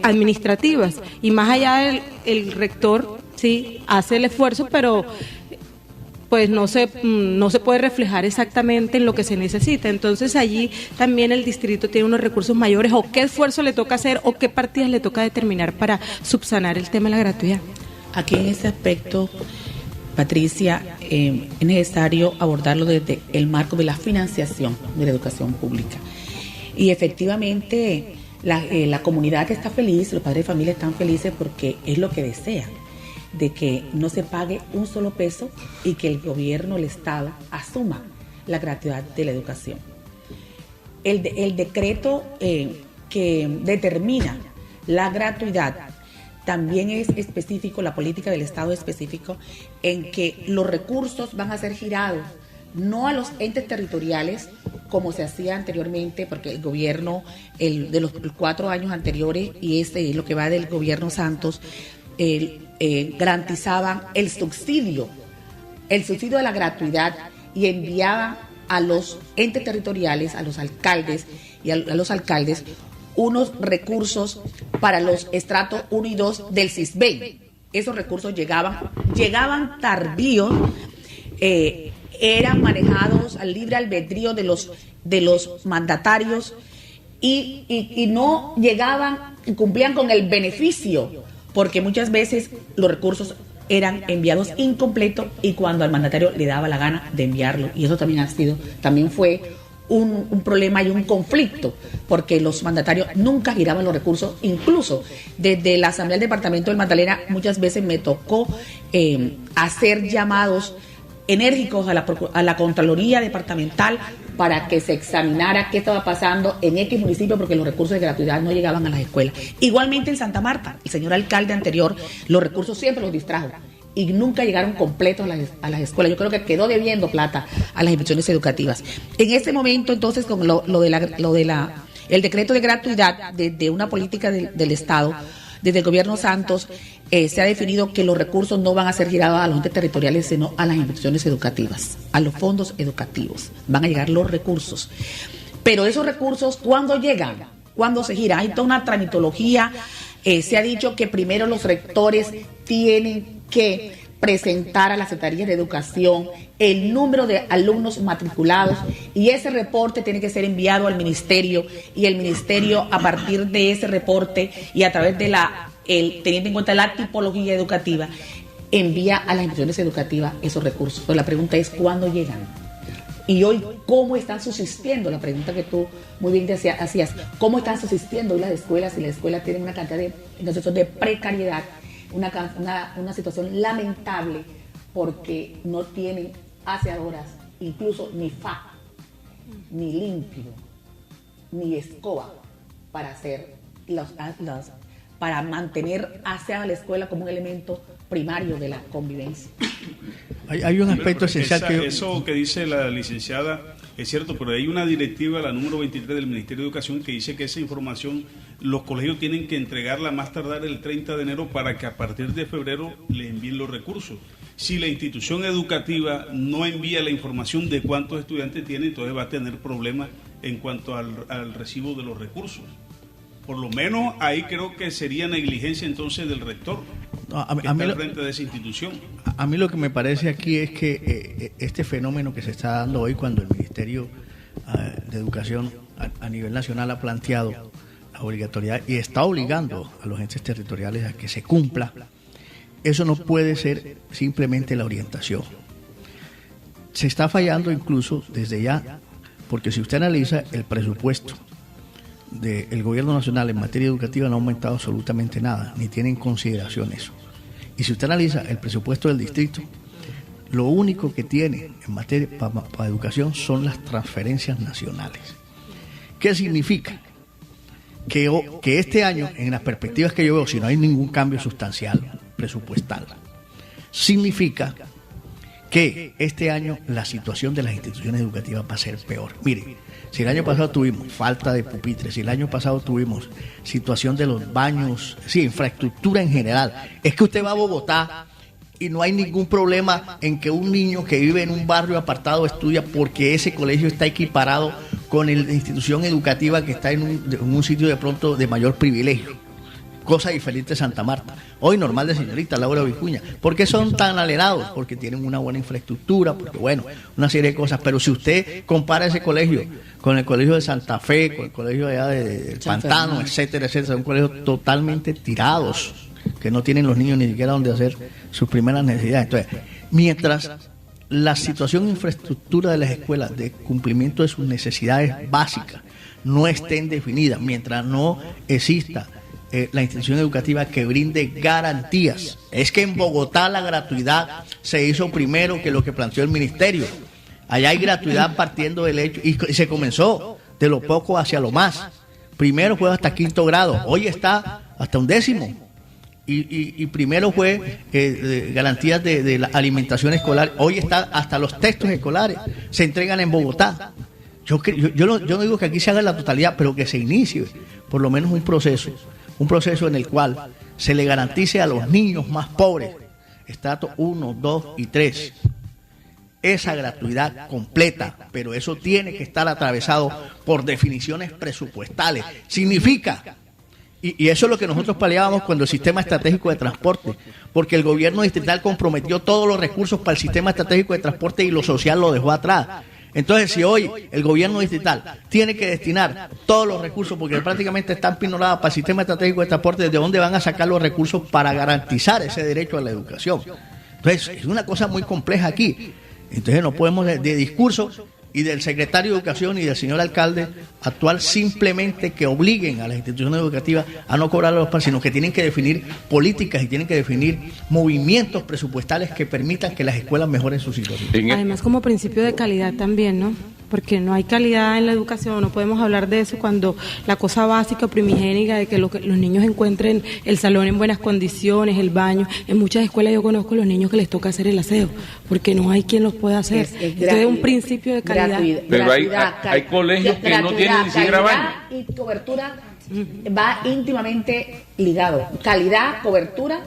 administrativas, y más allá el rector sí hace el esfuerzo, pero pues no se puede reflejar exactamente en lo que se necesita. Entonces allí también el distrito tiene unos recursos mayores, o qué esfuerzo le toca hacer o qué partidas le toca determinar para subsanar el tema de la gratuidad. Aquí en ese aspecto, Patricia, es necesario abordarlo desde el marco de la financiación de la educación pública. Y efectivamente la comunidad está feliz, los padres de familia están felices porque es lo que desean, de que no se pague un solo peso y que el gobierno, el Estado, asuma la gratuidad de la educación. El decreto que determina la gratuidad también es específico, la política del Estado es específico, en que los recursos van a ser girados no a los entes territoriales como se hacía anteriormente, porque el gobierno de los 4 años anteriores y lo que va del gobierno Santos, garantizaban el subsidio de la gratuidad y enviaban a los entes territoriales, a los alcaldes y a los alcaldes unos recursos para los estratos 1 y 2 del CISBEN. Esos recursos llegaban tardíos, eran manejados al libre albedrío de los mandatarios y no llegaban y cumplían con el beneficio, porque muchas veces los recursos eran enviados incompletos y cuando al mandatario le daba la gana de enviarlo, y eso también fue un problema y un conflicto, porque los mandatarios nunca giraban los recursos. Incluso desde la Asamblea del Departamento del Magdalena muchas veces me tocó hacer llamados enérgicos a la Contraloría Departamental para que se examinara qué estaba pasando en X municipio, porque los recursos de gratuidad no llegaban a las escuelas. Igualmente en Santa Marta, el señor alcalde anterior, los recursos siempre los distrajo y nunca llegaron completos a las escuelas. Yo creo que quedó debiendo plata a las instituciones educativas. En este momento, entonces, con el decreto de gratuidad de una política del Estado, desde el gobierno Santos, se ha definido que los recursos no van a ser girados a los entes territoriales, sino a las instituciones educativas, a los fondos educativos. Van a llegar los recursos. Pero esos recursos, ¿cuándo llegan? ¿Cuándo se giran? Hay toda una tramitología. Se ha dicho que primero los rectores tienen que presentar a la Secretaría de Educación el número de alumnos matriculados y ese reporte tiene que ser enviado al ministerio, y el ministerio, a partir de ese reporte y a través de teniendo en cuenta la tipología educativa, envía a las instituciones educativas esos recursos. Pero la pregunta es ¿cuándo llegan? Y hoy, ¿cómo están subsistiendo? La pregunta que tú muy bien hacías, ¿cómo están subsistiendo hoy las escuelas? Si las escuelas tienen una cantidad de precariedad, una situación lamentable, porque no tienen aseadoras, incluso ni faja, ni limpio, ni escoba para hacer para mantener aseada la escuela como un elemento primario de la convivencia. Hay un aspecto esencial eso que dice la licenciada es cierto, pero hay una directiva, la número 23 del Ministerio de Educación, que dice que esa información los colegios tienen que entregarla más tardar el 30 de enero para que a partir de febrero le envíen los recursos. Si la institución educativa no envía la información de cuántos estudiantes tiene, entonces va a tener problemas en cuanto al recibo de los recursos. Por lo menos ahí creo que sería negligencia entonces del rector, que está al frente de esa institución. A mí lo que me parece aquí es que este fenómeno que se está dando hoy, cuando el Ministerio de Educación a nivel nacional ha planteado la obligatoriedad y está obligando a los entes territoriales a que se cumpla, eso no puede ser simplemente la orientación. Se está fallando incluso desde ya, porque si usted analiza el presupuesto del gobierno nacional en materia educativa no ha aumentado absolutamente nada, ni tiene en consideración eso. Y si usted analiza el presupuesto del distrito, lo único que tiene en materia para educación son las transferencias nacionales. ¿Qué significa? Que este año, en las perspectivas que yo veo, si no hay ningún cambio sustancial presupuestal, significa que este año la situación de las instituciones educativas va a ser peor. Mire, si el año pasado tuvimos falta de pupitres, si el año pasado tuvimos situación de los baños, sí, infraestructura en general, es que usted va a Bogotá y no hay ningún problema en que un niño que vive en un barrio apartado estudia porque ese colegio está equiparado con la institución educativa que está en un sitio de pronto de mayor privilegio. Cosa diferente de Santa Marta. Hoy normal de señorita Laura Vicuña. ¿Por qué son tan alerados? Porque tienen una buena infraestructura, porque bueno, una serie de cosas. Pero si usted compara ese colegio con el colegio de Santa Fe, con el colegio allá del Pantano, etcétera, etcétera, son colegios totalmente tirados, que no tienen los niños ni siquiera donde hacer sus primeras necesidades. Entonces, mientras la situación de infraestructura de las escuelas, de cumplimiento de sus necesidades básicas, no estén definidas, mientras no exista la institución educativa que brinde garantías. Es que en Bogotá la gratuidad se hizo primero que lo que planteó el ministerio. Allá hay gratuidad partiendo del hecho, y se comenzó de lo poco hacia lo más. Primero fue hasta 5º grado, hoy está hasta 11º. Y primero fue garantías de la alimentación escolar, hoy está hasta los textos escolares, se entregan en Bogotá. Yo no digo que aquí se haga la totalidad, pero que se inicie por lo menos un proceso en el cual se le garantice a los niños más pobres, estrato 1, 2 y 3, esa gratuidad completa, pero eso tiene que estar atravesado por definiciones presupuestales. Significa, y eso es lo que nosotros peleábamos cuando el sistema estratégico de transporte, porque el gobierno distrital comprometió todos los recursos para el sistema estratégico de transporte y lo social lo dejó atrás. Entonces, si hoy el gobierno distrital tiene que destinar todos los recursos, porque prácticamente están pinoradas para el sistema estratégico de transporte, ¿de dónde van a sacar los recursos para garantizar ese derecho a la educación? Entonces, es una cosa muy compleja aquí. Entonces, no podemos de discurso y del secretario de Educación y del señor alcalde actual simplemente que obliguen a las instituciones educativas a no cobrar los padres, sino que tienen que definir políticas y tienen que definir movimientos presupuestales que permitan que las escuelas mejoren su situación. Además, como principio de calidad también, ¿no? Porque no hay calidad en la educación, no podemos hablar de eso cuando la cosa básica, primigénica, de que los niños encuentren el salón en buenas condiciones, el baño. En muchas escuelas yo conozco a los niños que les toca hacer el aseo, porque no hay quien los pueda hacer. Entonces es un principio de calidad. Pero hay colegios que no tienen ni siquiera baño. Y cobertura va íntimamente ligado. Calidad, cobertura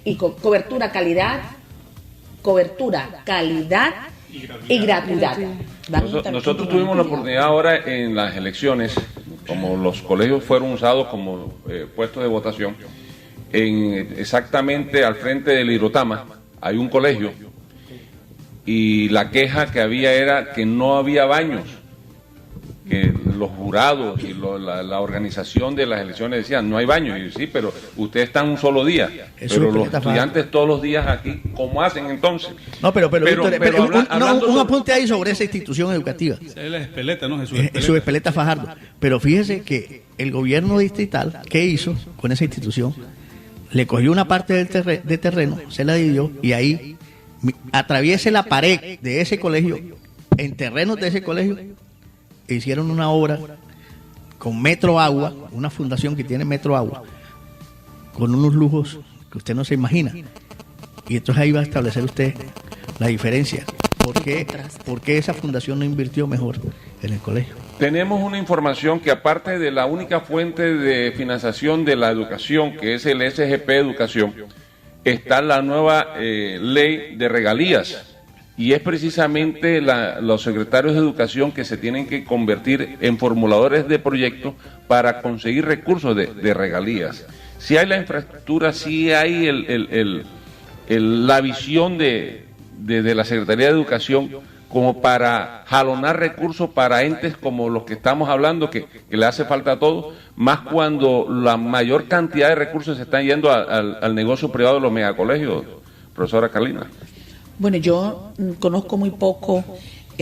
y cobertura, calidad y gratuidad. Nosotros tuvimos la oportunidad ahora en las elecciones, como los colegios fueron usados como puestos de votación, exactamente al frente del Irotama hay un colegio y la queja que había era que no había baños, que los jurados y la organización de las elecciones decían no hay baños. Y sí, pero ustedes están un solo día, pero los estudiantes todos los días aquí, ¿cómo hacen entonces? No, pero un apunte ahí sobre esa institución educativa. Es la Espeleta, ¿no? Jesús Espeleta Fajardo. Pero fíjese que el gobierno distrital, ¿qué hizo con esa institución? Le cogió una parte de terreno, se la dividió y ahí atraviese la pared de ese colegio, en terrenos de ese colegio, hicieron una obra con Metro Agua, una fundación que tiene Metro Agua, con unos lujos que usted no se imagina. Y entonces ahí va a establecer usted la diferencia. ¿Por qué esa fundación no invirtió mejor en el colegio? Tenemos una información que aparte de la única fuente de financiación de la educación, que es el SGP Educación, está la nueva ley de regalías. Y es precisamente los secretarios de educación que se tienen que convertir en formuladores de proyectos para conseguir recursos de regalías. Si hay la infraestructura, si hay la visión de la Secretaría de Educación como para jalonar recursos para entes como los que estamos hablando, que le hace falta a todos, más cuando la mayor cantidad de recursos se están yendo al negocio privado de los megacolegios, profesora Carlina? Bueno, yo conozco muy poco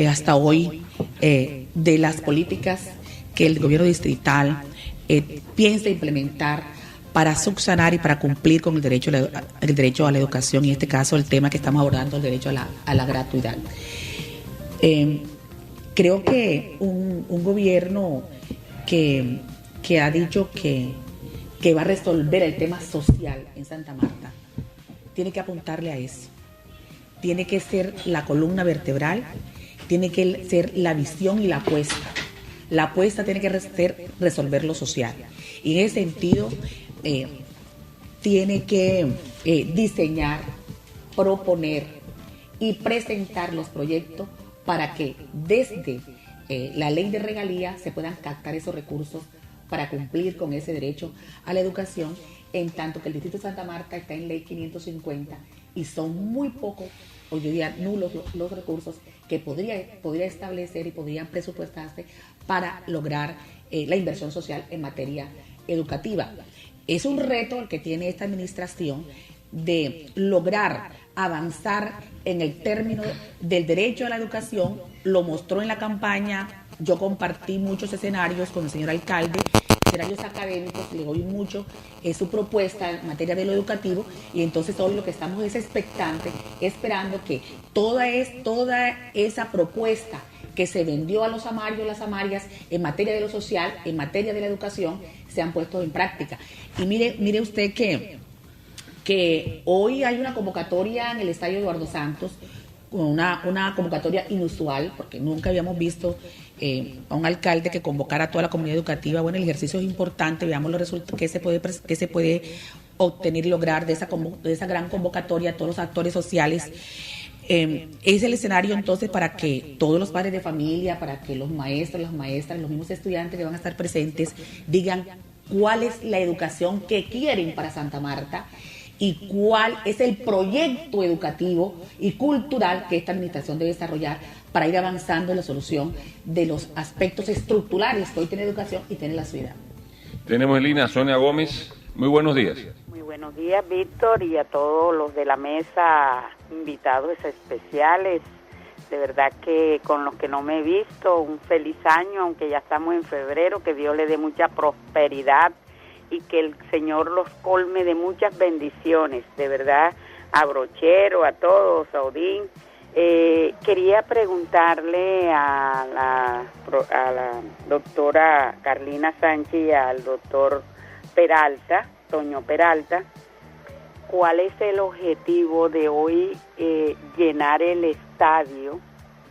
hasta hoy de las políticas que el gobierno distrital piensa implementar para subsanar y para cumplir con el derecho a la educación, y en este caso el tema que estamos abordando, el derecho a la gratuidad. Creo que un gobierno que ha dicho que va a resolver el tema social en Santa Marta tiene que apuntarle a eso. Tiene que ser la columna vertebral, tiene que ser la visión y la apuesta. La apuesta tiene que ser resolver lo social. Y en ese sentido, tiene que diseñar, proponer y presentar los proyectos para que desde la ley de regalías se puedan captar esos recursos para cumplir con ese derecho a la educación, en tanto que el Distrito de Santa Marta está en ley 550 y son muy pocos, o yo diría nulos, los recursos que podría establecer y podrían presupuestarse para lograr la inversión social en materia educativa. Es un reto el que tiene esta administración de lograr avanzar en el término del derecho a la educación. Lo mostró en la campaña, yo compartí muchos escenarios con el señor alcalde, escenarios académicos, le doy mucho su propuesta en materia de lo educativo, y entonces hoy lo que estamos es expectantes, esperando que toda esa propuesta que se vendió a los amarios, las amarias, en materia de lo social, en materia de la educación, se han puesto en práctica. Y mire usted que hoy hay una convocatoria en el Estadio Eduardo Santos, una convocatoria inusual, porque nunca habíamos visto a un alcalde que convocara a toda la comunidad educativa. Bueno, el ejercicio es importante, veamos los resultados que se puede obtener y lograr de esa gran convocatoria a todos los actores sociales. Es el escenario entonces para que todos los padres de familia, para que los maestros, las maestras, los mismos estudiantes que van a estar presentes digan cuál es la educación que quieren para Santa Marta y cuál es el proyecto educativo y cultural que esta administración debe desarrollar para ir avanzando en la solución de los aspectos estructurales que hoy tiene educación y tiene la ciudad. Tenemos en línea a Sonia Gómez. Muy buenos días. Muy buenos días, Víctor, y a todos los de la mesa, invitados especiales. De verdad que con los que no me he visto, un feliz año, aunque ya estamos en febrero, que Dios le dé mucha prosperidad y que el Señor los colme de muchas bendiciones, de verdad, a Brochero, a todos, a Odín. Quería preguntarle a la doctora Carlina Sánchez y al doctor Peralta, Toño Peralta, ¿cuál es el objetivo de hoy llenar el estadio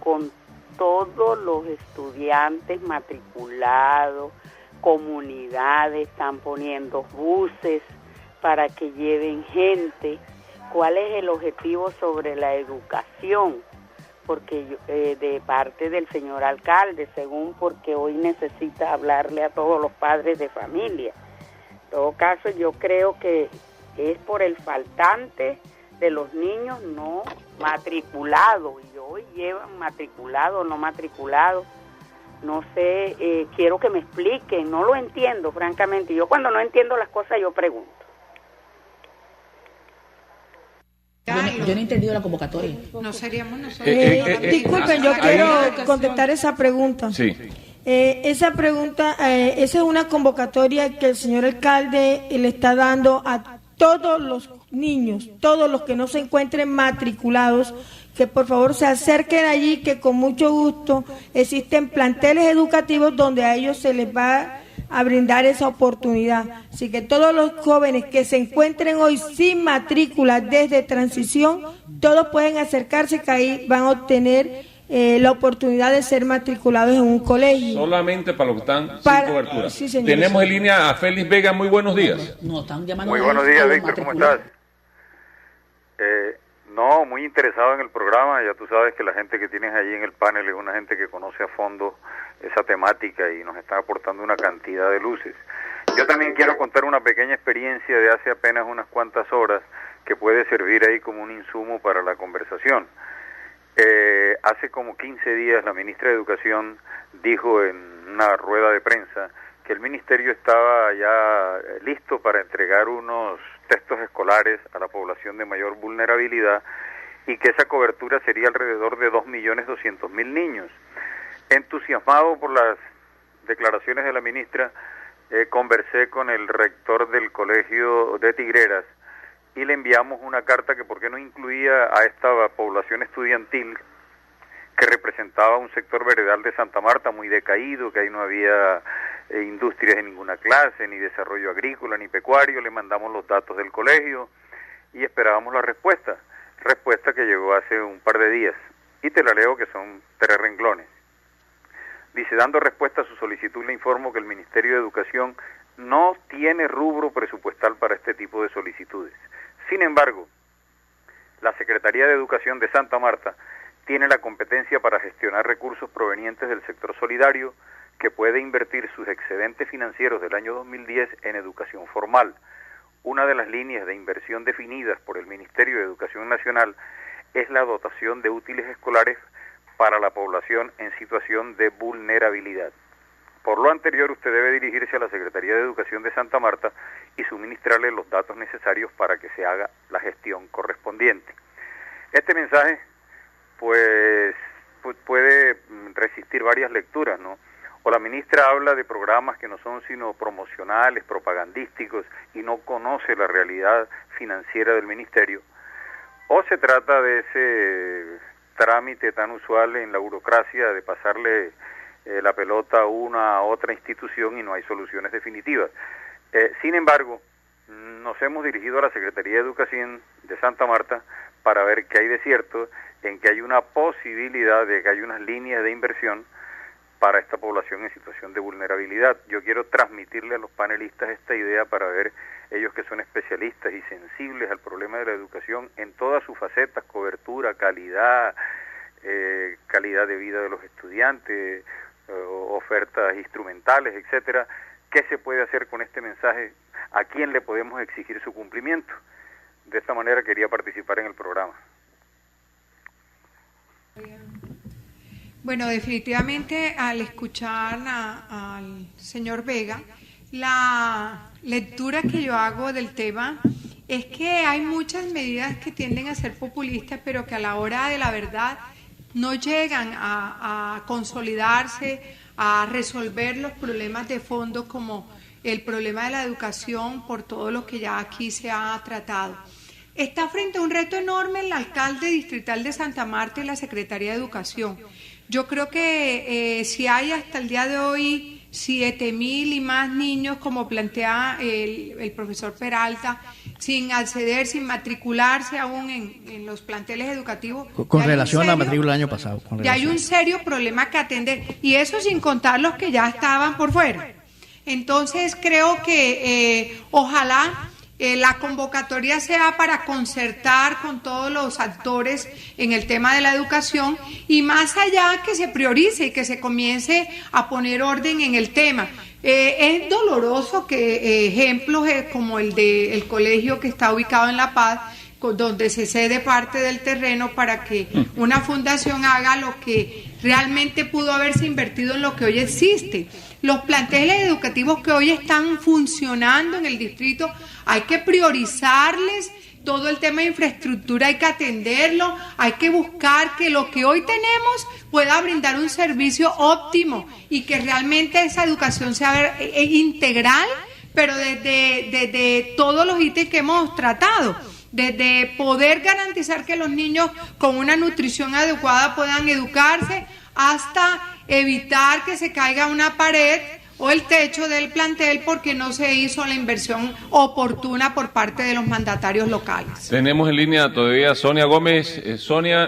con todos los estudiantes matriculados? Comunidades están poniendo buses para que lleven gente. ¿Cuál es el objetivo sobre la educación? Porque de parte del señor alcalde, según porque hoy necesita hablarle a todos los padres de familia. En todo caso, yo creo que es por el faltante de los niños no matriculados, y hoy llevan matriculados, no matriculados. No sé, quiero que me expliquen, no lo entiendo, francamente. Yo cuando no entiendo las cosas, yo pregunto. Yo no he entendido la convocatoria. No seríamos nosotros. Disculpen, yo quiero contestar esa pregunta. Sí. Esa pregunta, esa es una convocatoria que el señor alcalde le está dando a todos los niños, todos los que no se encuentren matriculados, que por favor se acerquen allí, que con mucho gusto existen planteles educativos donde a ellos se les va a brindar esa oportunidad. Así que todos los jóvenes que se encuentren hoy sin matrícula desde transición, todos pueden acercarse, que ahí van a obtener la oportunidad de ser matriculados en un colegio. Solamente para los que están sin cobertura. Sí, señor. Tenemos en línea a Félix Vega. Muy buenos días. No, están llamando. Muy buenos días, Víctor, ¿cómo estás? No, muy interesado en el programa. Ya tú sabes que la gente que tienes allí en el panel es una gente que conoce a fondo esa temática y nos está aportando una cantidad de luces. Yo también quiero contar una pequeña experiencia de hace apenas unas cuantas horas que puede servir ahí como un insumo para la conversación. Hace como 15 días la ministra de Educación dijo en una rueda de prensa que el ministerio estaba ya listo para entregar unos textos escolares a la población de mayor vulnerabilidad y que esa cobertura sería alrededor de 2.200.000 niños. Entusiasmado por las declaraciones de la ministra, conversé con el rector del colegio de Tigreras y le enviamos una carta que por qué no incluía a esta población estudiantil que representaba un sector veredal de Santa Marta muy decaído, que ahí no había industrias de ninguna clase, ni desarrollo agrícola, ni pecuario. Le mandamos los datos del colegio y esperábamos la respuesta que llegó hace un par de días, y te la leo, que son 3 renglones. Dice: dando respuesta a su solicitud, le informo que el Ministerio de Educación no tiene rubro presupuestal para este tipo de solicitudes. Sin embargo, la Secretaría de Educación de Santa Marta tiene la competencia para gestionar recursos provenientes del sector solidario, que puede invertir sus excedentes financieros del año 2010 en educación formal. Una de las líneas de inversión definidas por el Ministerio de Educación Nacional es la dotación de útiles escolares para la población en situación de vulnerabilidad. Por lo anterior, usted debe dirigirse a la Secretaría de Educación de Santa Marta y suministrarle los datos necesarios para que se haga la gestión correspondiente. Este mensaje pues puede resistir varias lecturas, ¿no? O la ministra habla de programas que no son sino promocionales, propagandísticos, y no conoce la realidad financiera del ministerio, o se trata de ese trámite tan usual en la burocracia de pasarle la pelota a una a otra institución y no hay soluciones definitivas. Sin embargo, nos hemos dirigido a la Secretaría de Educación de Santa Marta para ver qué hay de cierto en que hay una posibilidad de que hay unas líneas de inversión para esta población en situación de vulnerabilidad. Yo quiero transmitirle a los panelistas esta idea para ver, ellos que son especialistas y sensibles al problema de la educación en todas sus facetas: cobertura, calidad, calidad de vida de los estudiantes, ofertas instrumentales, etcétera. ¿Qué se puede hacer con este mensaje? ¿A quién le podemos exigir su cumplimiento? De esta manera quería participar en el programa. Bueno, definitivamente al escuchar al señor Vega, la lectura que yo hago del tema es que hay muchas medidas que tienden a ser populistas, pero que a la hora de la verdad no llegan a consolidarse, a resolver los problemas de fondo, como el problema de la educación, por todo lo que ya aquí se ha tratado. Está frente a un reto enorme el alcalde distrital de Santa Marta y la Secretaría de Educación. Yo creo que si hay hasta el día de hoy 7.000 y más niños, como plantea el profesor Peralta, sin acceder, sin matricularse aún en los planteles educativos. Con relación a la matrícula del año pasado. Ya hay un serio problema que atender, y eso sin contar los que ya estaban por fuera. Entonces creo que ojalá la convocatoria sea para concertar con todos los actores en el tema de la educación, y más allá que se priorice y que se comience a poner orden en el tema. Es doloroso que ejemplos como el del colegio que está ubicado en La Paz, donde se cede parte del terreno para que una fundación haga lo que realmente pudo haberse invertido en lo que hoy existe. Los planteles educativos que hoy están funcionando en el distrito, hay que priorizarles todo el tema de infraestructura, hay que atenderlo, hay que buscar que lo que hoy tenemos pueda brindar un servicio óptimo y que realmente esa educación sea integral, pero desde todos los ítems que hemos tratado. Desde poder garantizar que los niños con una nutrición adecuada puedan educarse, hasta evitar que se caiga una pared o el techo del plantel porque no se hizo la inversión oportuna por parte de los mandatarios locales. Tenemos en línea todavía a Sonia Gómez. Sonia,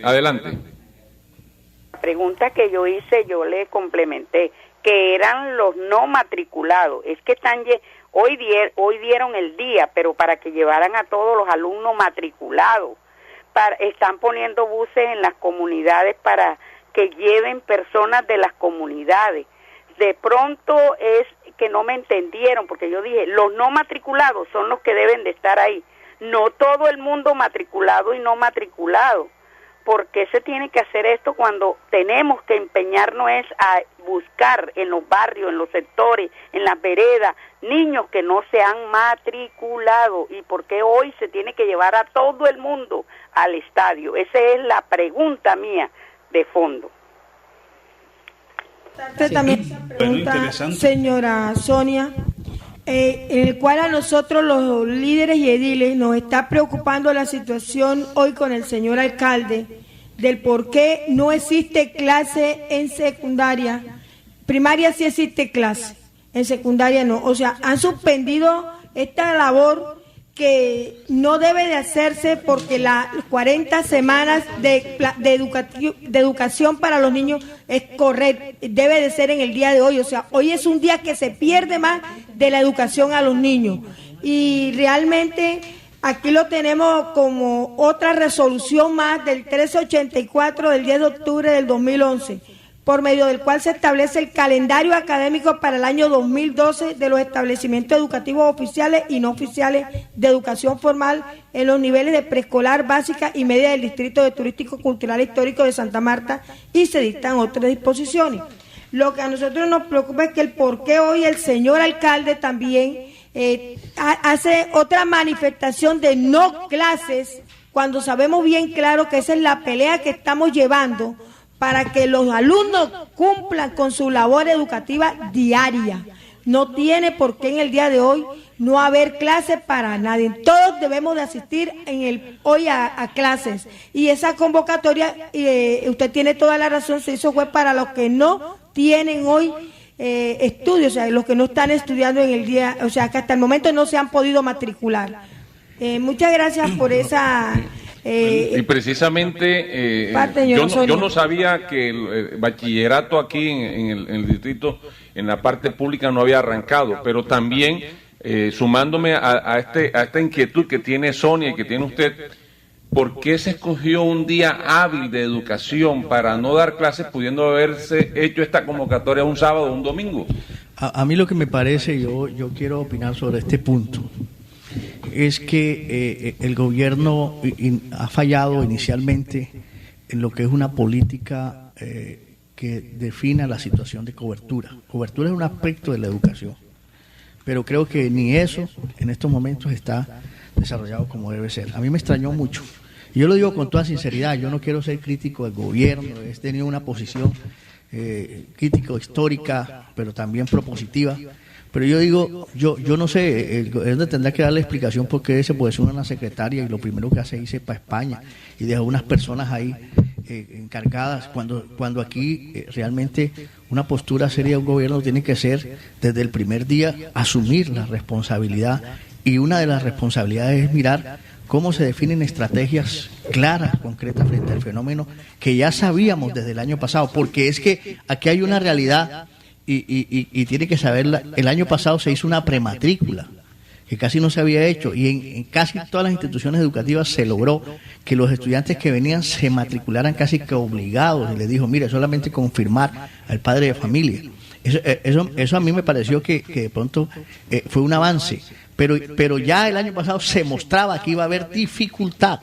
adelante. La pregunta que yo hice, yo le complementé, que eran los no matriculados. Es que están... Hoy dieron el día, pero para que llevaran a todos los alumnos matriculados. Están poniendo buses en las comunidades para que lleven personas de las comunidades. De pronto es que no me entendieron, porque yo dije, los no matriculados son los que deben de estar ahí. No todo el mundo matriculado y no matriculado, ¿por qué se tiene que hacer esto cuando tenemos que empeñarnos es a buscar en los barrios, en los sectores, en las veredas, niños que no se han matriculado? ¿Y por qué hoy se tiene que llevar a todo el mundo al estadio? Esa es la pregunta mía de fondo. También pregunta, señora Sonia, en el cual a nosotros los líderes y ediles nos está preocupando la situación hoy con el señor alcalde del por qué no existe clase en secundaria. Primaria sí existe clase, en secundaria no. O sea, han suspendido esta labor que no debe de hacerse porque las 40 semanas de educación para los niños es correcto, debe de ser en el día de hoy. O sea, hoy es un día que se pierde más de la educación a los niños. Y realmente aquí lo tenemos como otra resolución más del 1384 del 10 de octubre del 2011, por medio del cual se establece el calendario académico para el año 2012 de los establecimientos educativos oficiales y no oficiales de educación formal en los niveles de preescolar, básica y media del Distrito de Turístico Cultural e Histórico de Santa Marta, y se dictan otras disposiciones. Lo que a nosotros nos preocupa es que el por qué hoy el señor alcalde también hace otra manifestación de no clases, cuando sabemos bien claro que esa es la pelea que estamos llevando para que los alumnos cumplan con su labor educativa diaria. No tiene por qué en el día de hoy no haber clases para nadie. Todos debemos de asistir hoy a clases. Y esa convocatoria, usted tiene toda la razón, se hizo fue para los que no tienen hoy estudios, o sea, los que no están estudiando en el día, o sea, que hasta el momento no se han podido matricular. Muchas gracias por esa... y precisamente yo no sabía que el bachillerato aquí en el distrito, en la parte pública, no había arrancado, pero también sumándome a esta inquietud que tiene Sonia y que tiene usted, ¿por qué se escogió un día hábil de educación para no dar clases, pudiendo haberse hecho esta convocatoria un sábado o un domingo? A mí lo que me parece, yo quiero opinar sobre este punto, es que el gobierno ha fallado inicialmente en lo que es una política que defina la situación de cobertura. Cobertura es un aspecto de la educación, pero creo que ni eso en estos momentos está desarrollado como debe ser. A mí me extrañó mucho. Y yo lo digo con toda sinceridad, yo no quiero ser crítico del gobierno, he tenido una posición crítico histórica, pero también propositiva. Pero yo digo, yo no sé, el gobierno tendrá que darle explicación por qué se puede ser una secretaria y lo primero que hace es irse para España y deja unas personas ahí encargadas, cuando aquí realmente una postura seria de un gobierno tiene que ser desde el primer día asumir la responsabilidad, y una de las responsabilidades es mirar cómo se definen estrategias claras, concretas frente al fenómeno que ya sabíamos desde el año pasado, porque es que aquí hay una realidad y tiene que saberla. El año pasado se hizo una prematrícula que casi no se había hecho, y en casi todas las instituciones educativas se logró que los estudiantes que venían se matricularan casi que obligados, y les dijo, mire, solamente confirmar al padre de familia. Eso a mí me pareció que de pronto fue un avance, pero ya el año pasado se mostraba que iba a haber dificultad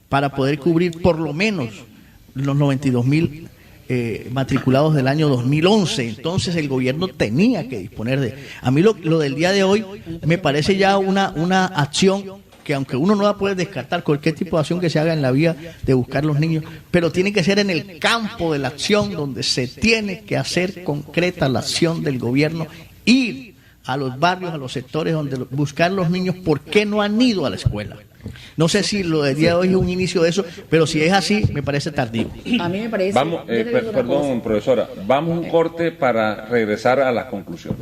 para poder cubrir por lo menos los 92.000 matriculados del año 2011. Entonces el gobierno tenía que disponer de... A mí lo del día de hoy me parece ya una acción que, aunque uno no va a poder descartar cualquier tipo de acción que se haga en la vía de buscar los niños, pero tiene que ser en el campo de la acción donde se tiene que hacer concreta la acción del gobierno, ir a los barrios, a los sectores donde buscar los niños, ¿por qué no han ido a la escuela? No sé si lo del día de hoy es un inicio de eso, pero si es así, me parece tardío. A mí me parece... Vamos, perdón, profesora, vamos a un corte para regresar a las conclusiones.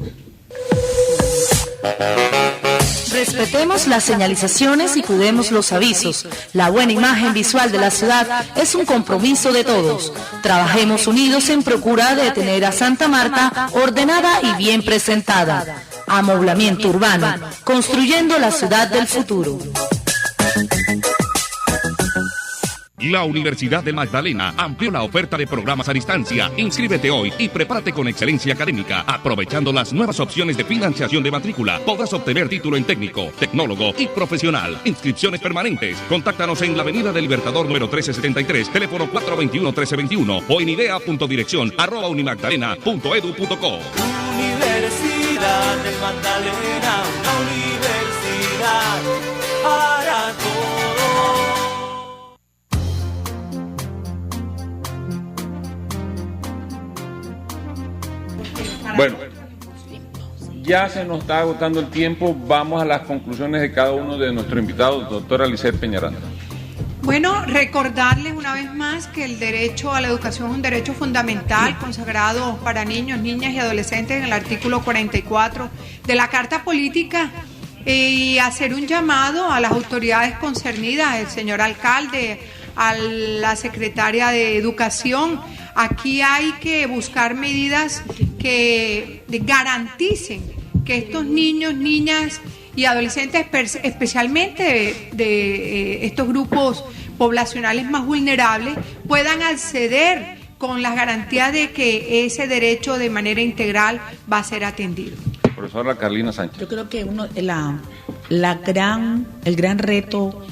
Respetemos las señalizaciones y cuidemos los avisos. La buena imagen visual de la ciudad es un compromiso de todos. Trabajemos unidos en procura de tener a Santa Marta ordenada y bien presentada. Amoblamiento urbano, construyendo la ciudad del futuro. La Universidad de Magdalena amplió la oferta de programas a distancia. Inscríbete hoy y prepárate con excelencia académica. Aprovechando las nuevas opciones de financiación de matrícula, podrás obtener título en técnico, tecnólogo y profesional. Inscripciones permanentes. Contáctanos en la Avenida del Libertador número 1373, teléfono 421-1321 o en idea.dirección@unimagdalena.edu.co. Universidad del Magdalena, una universidad para todos. Bueno, ya se nos está agotando el tiempo. Vamos a las conclusiones de cada uno de nuestros invitados. Doctora Lisset Peñaranda. Bueno, recordarles una vez más que el derecho a la educación es un derecho fundamental consagrado para niños, niñas y adolescentes en el artículo 44 de la Carta Política, y hacer un llamado a las autoridades concernidas, el señor alcalde, a la secretaria de Educación. Aquí hay que buscar medidas que garanticen que estos niños, niñas y adolescentes, especialmente de estos grupos poblacionales más vulnerables, puedan acceder con las garantías de que ese derecho de manera integral va a ser atendido. Profesora Carlina Sánchez. Yo creo que el gran reto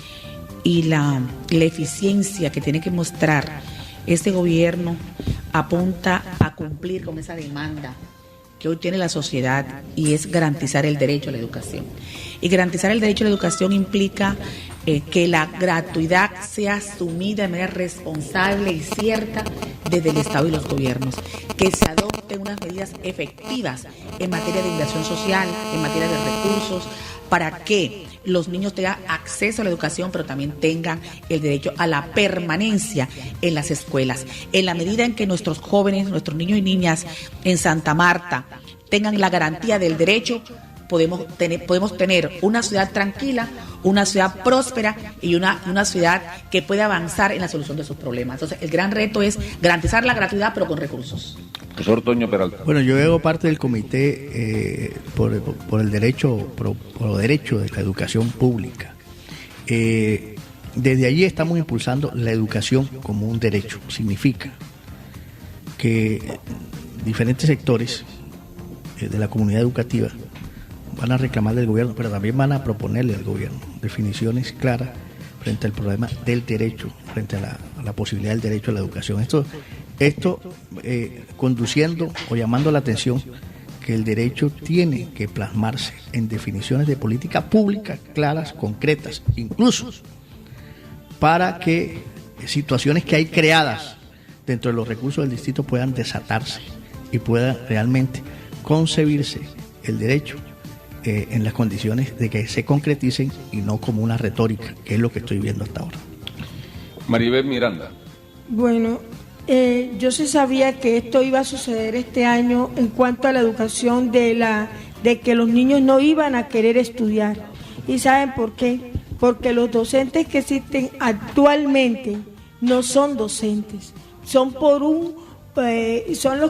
y la eficiencia que tiene que mostrar este gobierno apunta a cumplir con esa demanda que hoy tiene la sociedad, y es garantizar el derecho a la educación. Y garantizar el derecho a la educación implica que la gratuidad sea asumida de manera responsable y cierta desde el Estado y los gobiernos, que se adopten unas medidas efectivas en materia de inversión social, en materia de recursos, para que los niños tengan acceso a la educación, pero también tengan el derecho a la permanencia en las escuelas. En la medida en que nuestros jóvenes, nuestros niños y niñas en Santa Marta tengan la garantía del derecho, podemos tener una ciudad tranquila, una ciudad próspera y una ciudad que pueda avanzar en la solución de sus problemas. Entonces, el gran reto es garantizar la gratuidad, pero con recursos. Profesor Toño Peralta. Bueno, yo hago parte del comité por el derecho, por derecho de la educación pública. Desde allí estamos impulsando la educación como un derecho. Significa que diferentes sectores de la comunidad educativa van a reclamarle al gobierno, pero también van a proponerle al gobierno definiciones claras frente al problema del derecho, frente a la posibilidad del derecho a la educación. Esto conduciendo o llamando la atención que el derecho tiene que plasmarse en definiciones de política pública claras, concretas, incluso para que situaciones que hay creadas dentro de los recursos del distrito puedan desatarse y pueda realmente concebirse el derecho en las condiciones de que se concreticen y no como una retórica, que es lo que estoy viendo hasta ahora. Maribel Miranda. Bueno, yo sí sabía que esto iba a suceder este año en cuanto a la educación de que los niños no iban a querer estudiar. ¿Y saben por qué? Porque los docentes que existen actualmente no son docentes, son son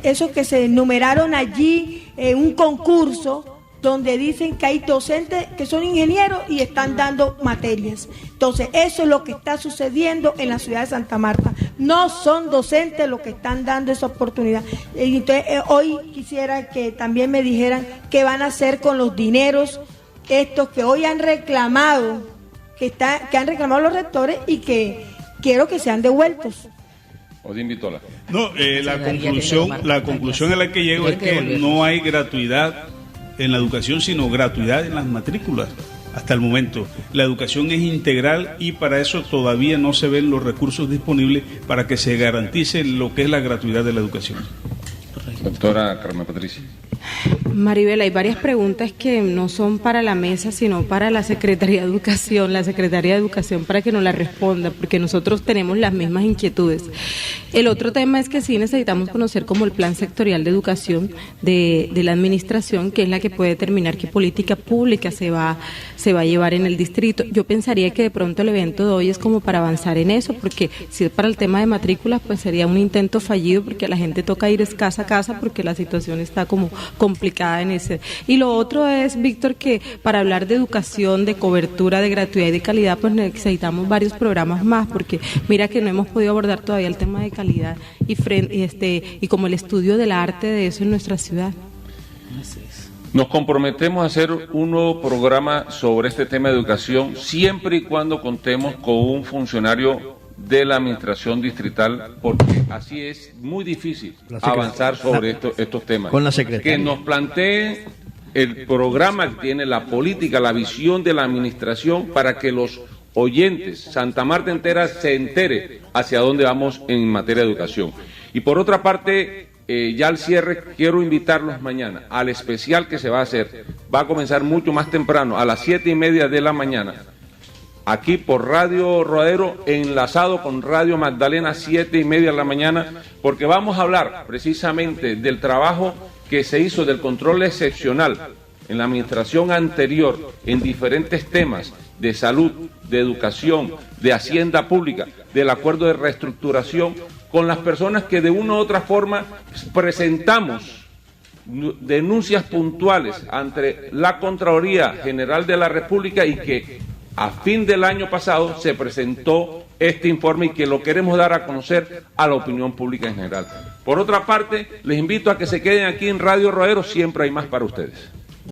esos que se enumeraron allí en un concurso donde dicen que hay docentes que son ingenieros y están dando materias. Entonces, eso es lo que está sucediendo en la ciudad de Santa Marta. No son docentes los que están dando esa oportunidad. Entonces, hoy quisiera que también me dijeran qué van a hacer con los dineros estos que hoy han reclamado, que han reclamado los rectores y que quiero que sean devueltos. Odín Vitola. No, la conclusión a la que llego es que no hay gratuidad en la educación, sino gratuidad en las matrículas. Hasta el momento, la educación es integral y para eso todavía no se ven los recursos disponibles para que se garantice lo que es la gratuidad de la educación. Doctora Carmen Patricia. Maribel, hay varias preguntas que no son para la mesa, sino para la Secretaría de Educación, para que nos las responda, porque nosotros tenemos las mismas inquietudes. El otro tema es que sí necesitamos conocer como el plan sectorial de educación de la administración, que es la que puede determinar qué política pública se va a llevar en el distrito. Yo pensaría que de pronto el evento de hoy es como para avanzar en eso, porque si es para el tema de matrículas, pues sería un intento fallido, porque a la gente toca ir casa a casa, porque la situación está como complicada interesada en ese. Y lo otro es, Víctor, que para hablar de educación, de cobertura, de gratuidad y de calidad, pues necesitamos varios programas más, porque mira que no hemos podido abordar todavía el tema de calidad y como el estudio del arte de eso en nuestra ciudad. Nos comprometemos a hacer un nuevo programa sobre este tema de educación, siempre y cuando contemos con un funcionario de la administración distrital, porque así es muy difícil avanzar sobre estos temas. Con la secretaria. Que nos plantee el programa que tiene, la política, la visión de la administración, para que los oyentes, Santa Marta entera, se entere hacia dónde vamos en materia de educación. Y por otra parte, ya al cierre, quiero invitarlos mañana al especial que se va a hacer. Va a comenzar mucho más temprano, a las 7:30 de la mañana, aquí por Radio Rodadero, enlazado con Radio Magdalena, 7:30 de la mañana, porque vamos a hablar precisamente del trabajo que se hizo del control excepcional en la administración anterior en diferentes temas de salud, de educación, de hacienda pública, del acuerdo de reestructuración, con las personas que de una u otra forma presentamos denuncias puntuales ante la Contraloría General de la República, y que a fin del año pasado se presentó este informe y que lo queremos dar a conocer a la opinión pública en general. Por otra parte, les invito a que se queden aquí en Radio Rodadero, siempre hay más para ustedes.